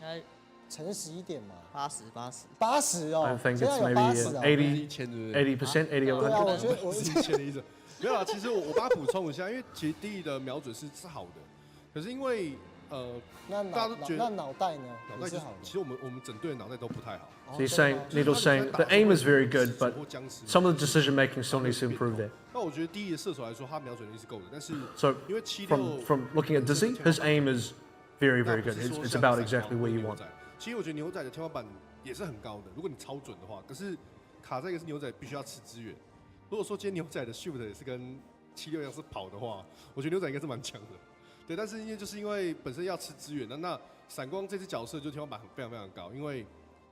应该诚实一点嘛。 80。 80哦 I，think 现 it's 在有 maybe 80哦。 80, 1000对不对 80%, 80 over 对啊， 100. 我觉得我是1000的意思。没有啦，其实我帮他补充一下，因为其实第一的瞄准是好的，可是因为那大家都觉得脑袋呢脑袋就是也是好的。其实我们整队的脑袋都不太好。 So he's saying, Needle's saying the aim is very good, but 或僵尸 some of the decision making still needs to improve there. 那我觉得第一的射手来说，他瞄准能力是够的，但是 So 因为76 from looking at Dizzy, his aim is very, very good. 那不是 It's, 说 it's 像 about 闪 exactly 光 where 或 you 牛 want. 仔其实我觉得牛仔的天花板也是很高的，如果你超准的话。可是卡在一个是牛仔必须要吃资源。如果说今天牛仔的 shoot 也是跟76一样是跑的话，我觉得牛仔应该是蛮强的。对，但是因为本身要吃资源的，那闪光这只角色就天花板非常非常高，因为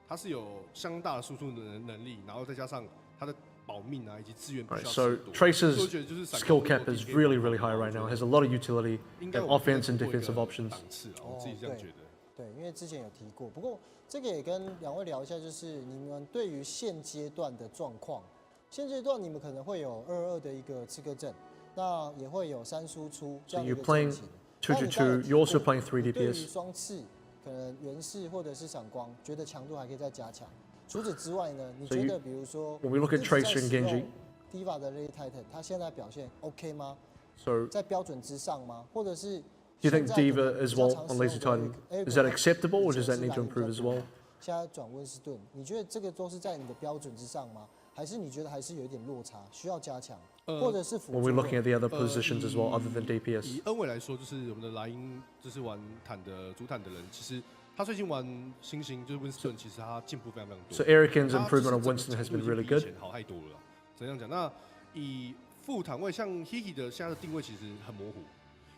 它是有相当大的输出的能力，然后再加上它的保命啊，以及资源必须 Right, 要 so 吃多。 Tracer's 所以我觉得就是闪 skill 光 cap 如果 is 可以 really, 保 really 护 high 的话 right now. 我 Has 觉 a 得 lot of utility 应该 and 我们 offense and 不会 defensive 有 options. 档次啊，我自己这样觉得。对，因为之前有提过，不过这个也跟两位聊一下，就是你们对于现阶段的状况，现阶段你们可能会有2-2的一个刺客阵，那也会有3输出这 So 样的一 you're 个 playing 阵型。 2-2. 那你刚才有提 You're also 过 playing 3 你对于 DPS. 双刺，可能原式或者是闪光，觉得强度还可以再加强。除此之外呢，你 So 觉 you- 得比如说 when we look at 一直在 Tracer and 使用 Genji- Diva 的 Lady Titan，他现在表现 OK 吗？ So 在标准之上吗？或者是 do you think 现在可能 Diva as 比较 well 常 on 使 Lazy 用的 Titan? Is that acceptable or does that 以前 need 是 to 蓝 improve as 比较 well? 多现在转温斯顿，你觉得这个都是在你的标准之上吗？还是你觉得还是有一点落差，需要加强，或者是辅 When 助 we're looking at the other 呃 positions as well, other than 以 DPS. 恩伟来说，就是我们的莱茵，就是玩坦的主坦的人，其实他最近玩星星就是温斯顿，其实他进步非常非常多。 So Erican's 他就是 improvement of 整个 Winston has 强度 been 已经 really 比以 good. 前好太多了啦。怎样讲？那以副坦位，像 Hiki 的现在的定位其实很模糊，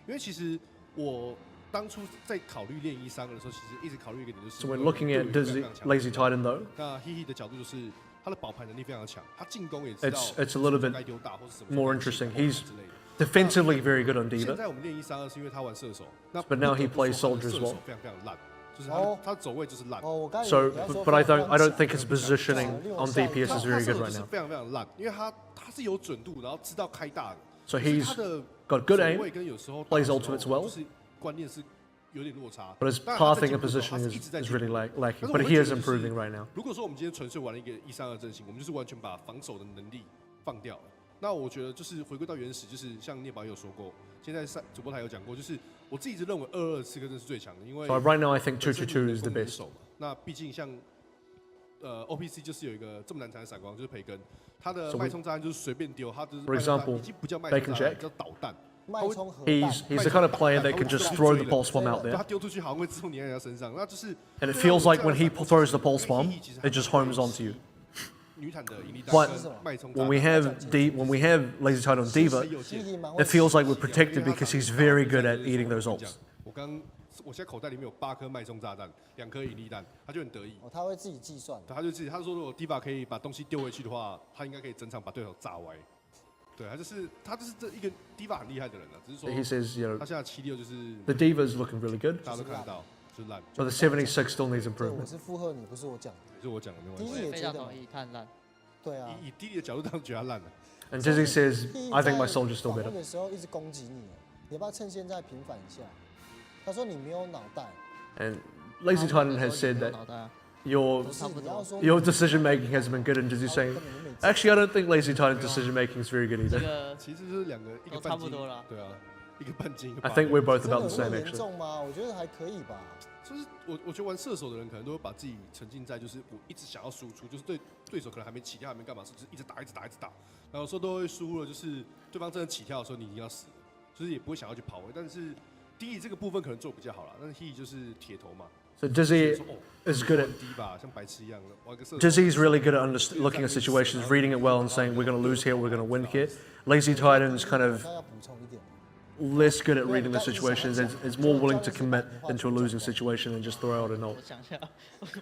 因为其实我当初在考虑练132的时候，其实一直考虑一个点就是 So when looking at 队友 Dizzy, 非常强 Lazy Titan though, 那 Hiki 的角度就是他的保盘能力非常强，他进攻也知道 it's a little 什么 bit 该丢大或是什么 more 该进 interesting. 攻 He's 之类的。 defensively very good on 现 Diva. 在我们练132是因为他玩射手，那 But now he 不得不 plays 说他的 soldier as 射 well. 手非常非常烂，就是哦他走位就是烂。哦，我刚才 So, 也要说 but I 非常 don't 强 think his positioning on DPS 他 is very 射 good 手 right 就是 now. 非常非常烂，因为他是有准度，然后知道开大的， So 可是 he's 他的 got good 走 aim, 位跟有时候 plays 打的时候 ultimates well. 就是观念是有点落差。 but his 当然他在 pathing 进 and 步的时候 positioning 他 is, 一直在 is 进步 really lacking. 但是 But 我 he 会 is 觉得就是 improving right now. 如果说我们今天纯粹玩了一个132阵型，我们就是完全把防守的能力放掉了。那我觉得就是回归到原始，就是像聂宝也有说过，现在主播台有讲过，就是我自己一直认为2-2刺客阵是最强的，因为 So right now I think 本身你能 2-2-2 is the 攻能 best. 守嘛。那毕竟像OPC 就是有一个这么难缠的闪光，就是培根，他的 So 脉冲炸弹就是随便丢，他就是 For 脉冲炸弹 example, 已经不叫脉 they 冲 can 炸弹， check. 叫导弹。脉冲核弹 He's the kind of player that can just throw the pulse bomb out 对 there. 他丢出去好像会自动粘在他身上，那就是 And it feels like when he throws the pulse bomb, it just homes onto you. 女坦的引力 But 弹跟脉冲炸 When 弹 we have Lazy Titan on 其实 Diva, 有些 it feels like we're protected because he's very good at eating those ults. 我现在口袋里面有8颗脉冲炸弹，2颗引力弹，他就很得意。哦，他会自己计算。他就自己他说，如果 Diva 可以把东西丢回去的话，他应该可以整场把对手炸歪。对，他就是这一个 Diva 很厉害的人了，只是说 He says, you 他 know, 现在76就是 the Diva's looking really good, 大家都看得到，就是烂。 but the 76 still needs 对，我 improvement. 是附和你，不是我讲的。就是我讲的没关系。第一也非觉得嘛，常同意，他很烂。对啊。以弟弟的角度，当然觉得他烂了。 And Dizzy says, 第一 I think my 在 soldier's still 访 better. 问的时候一直攻击你，你要不要趁现在平反一下？他说你没有脑袋。 And Lazy Titan has said that 脑袋啊 your 不是你要说 your decision making hasn't been good, and Dizzy saying, actually, I don't think Lazy Titan's decision making is very good 这 either. 个其实就是两个，一个都差半斤不多啦，对啊，一个半斤。一个 I 八 think 两 we're both 真的 about 有 the 那 same 么严 actually. 重吗？我觉得还可以吧。就是我觉得玩射手的人可能都会把自己沉浸在，就是我一直想要输出，就是对手可能还没起跳，还没干嘛，是就是一直打，然后有时候都会输了，就是对方真的起跳的时候，你已经要死了，就是也不会想要去跑位。但是第一这个部分可能做比较好啦，但是 he 就是铁头嘛， So Dizzy 说 is good at 低吧，像白痴一样的玩个射手。 Dizzy's really good at looking at situations, reading it well, and saying we're going to lose here, we're going to win here. Lazy Titan's kind of 他要补充一点。 less good at reading the situations. Is more willing to commit into a losing situation and just throw out an 我 ult. 想一下，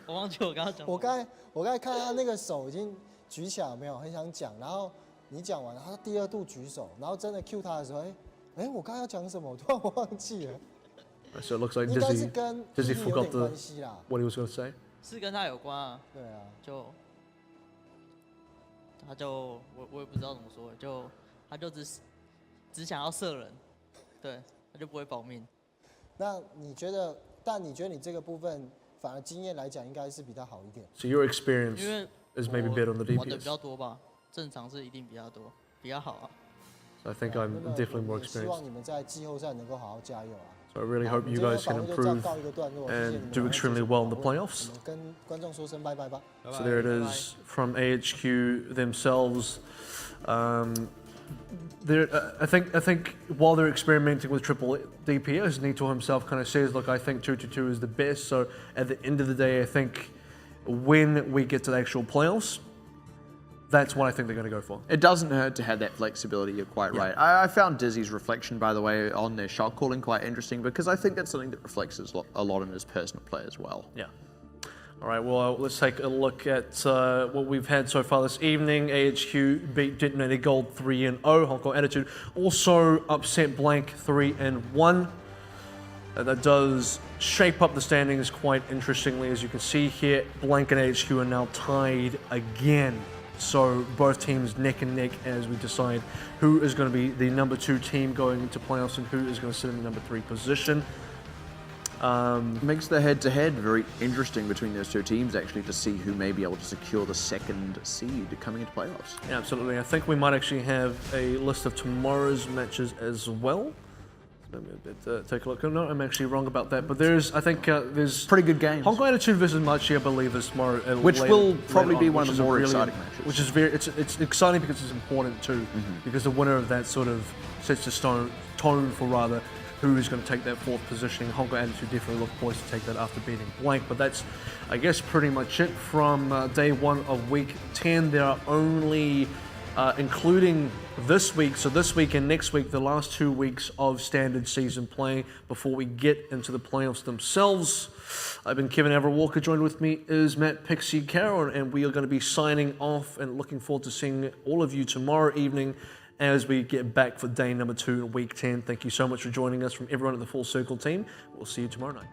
我忘记我刚刚讲什么。我刚才看他那个手已经举起来，有没有很想讲，然后你讲完了，他第2度举手，然后真的 cue 他的时候，我刚刚要讲什么，我突然忘记了。 So it looks like 应该是 Dizzy 跟 Dizzy 有 forgot 点 the 关系啦。 what he was going to say. 是跟他有关啊，对啊，他就我也不知道怎么说，他就只想要射人，对，他就不会保命。那你觉得？但你觉得你这个部分反而经验来讲，应该是比他好一点。 So your experience 因为 is maybe better on the 玩的比 DPS. 较多吧，正常是一定比较多，比较好啊。 So I think 那 I'm 么 definitely 我 more 也希望 experienced. 你们在季后赛能够好好加油啊！ So I really 好 hope 我们 you 今天 guys 访 can 问就这样 improve 告一个段落，谢谢你 and 们 do 来接受 extremely 我 well in 的 the 访问 playoffs. 我们跟观众说声拜拜吧。 So there it is from AHQ themselves. I think while they're experimenting with triple DPS, Nito himself kind of says, look, I think 2-2 is the best. So at the end of the day, I think when we get to the actual playoffs, that's what I think they're going to go for. It doesn't hurt to have that flexibility, you're quite right. I found Dizzy's reflection, by the way, on their shot calling quite interesting because I think that's something that reflects a lot in his personal play as well. Yeah. All right, well, let's take a look at what we've had so far this evening. AHQ beat DeToNator.GOLD 3-0. Hong Kong Attitude also upset Blank 3-1. That does shape up the standings quite interestingly. As you can see here, Blank and AHQ are now tied again. So both teams neck and neck as we decide who is going to be the number 2 team going into playoffs and who is going to sit in the number 3 position. Makes the head-to-head very interesting between those two teams, actually, to see who may be able to secure the 2nd seed coming into playoffs. Yeah, absolutely. I think we might actually have a list of tomorrow's matches as well. Take a look. No, I'm actually wrong about that. But there's, I think, there's pretty good games. Hong Kong Attitude versus Machi, I believe, is tomorrow. Which will probably be one of the more exciting matches. Which is it's exciting because it's important too, because the winner of that sort of sets the tone for rather who is going to take that 4th positioning. Hong Kong Attitude definitely look poised to take that after beating Blank. But that's, I guess, pretty much it from day 1 of week 10. There are only, including this week, so this week and next week, the last 2 weeks of standard season play before we get into the playoffs themselves. I've been Kevin Walker. Joined with me is Matt Pixie Carroll, and we are going to be signing off and looking forward to seeing all of you tomorrow evening as we get back for day number 2 in week 10. Thank you so much for joining us from everyone at the Full Circle team. We'll see you tomorrow night.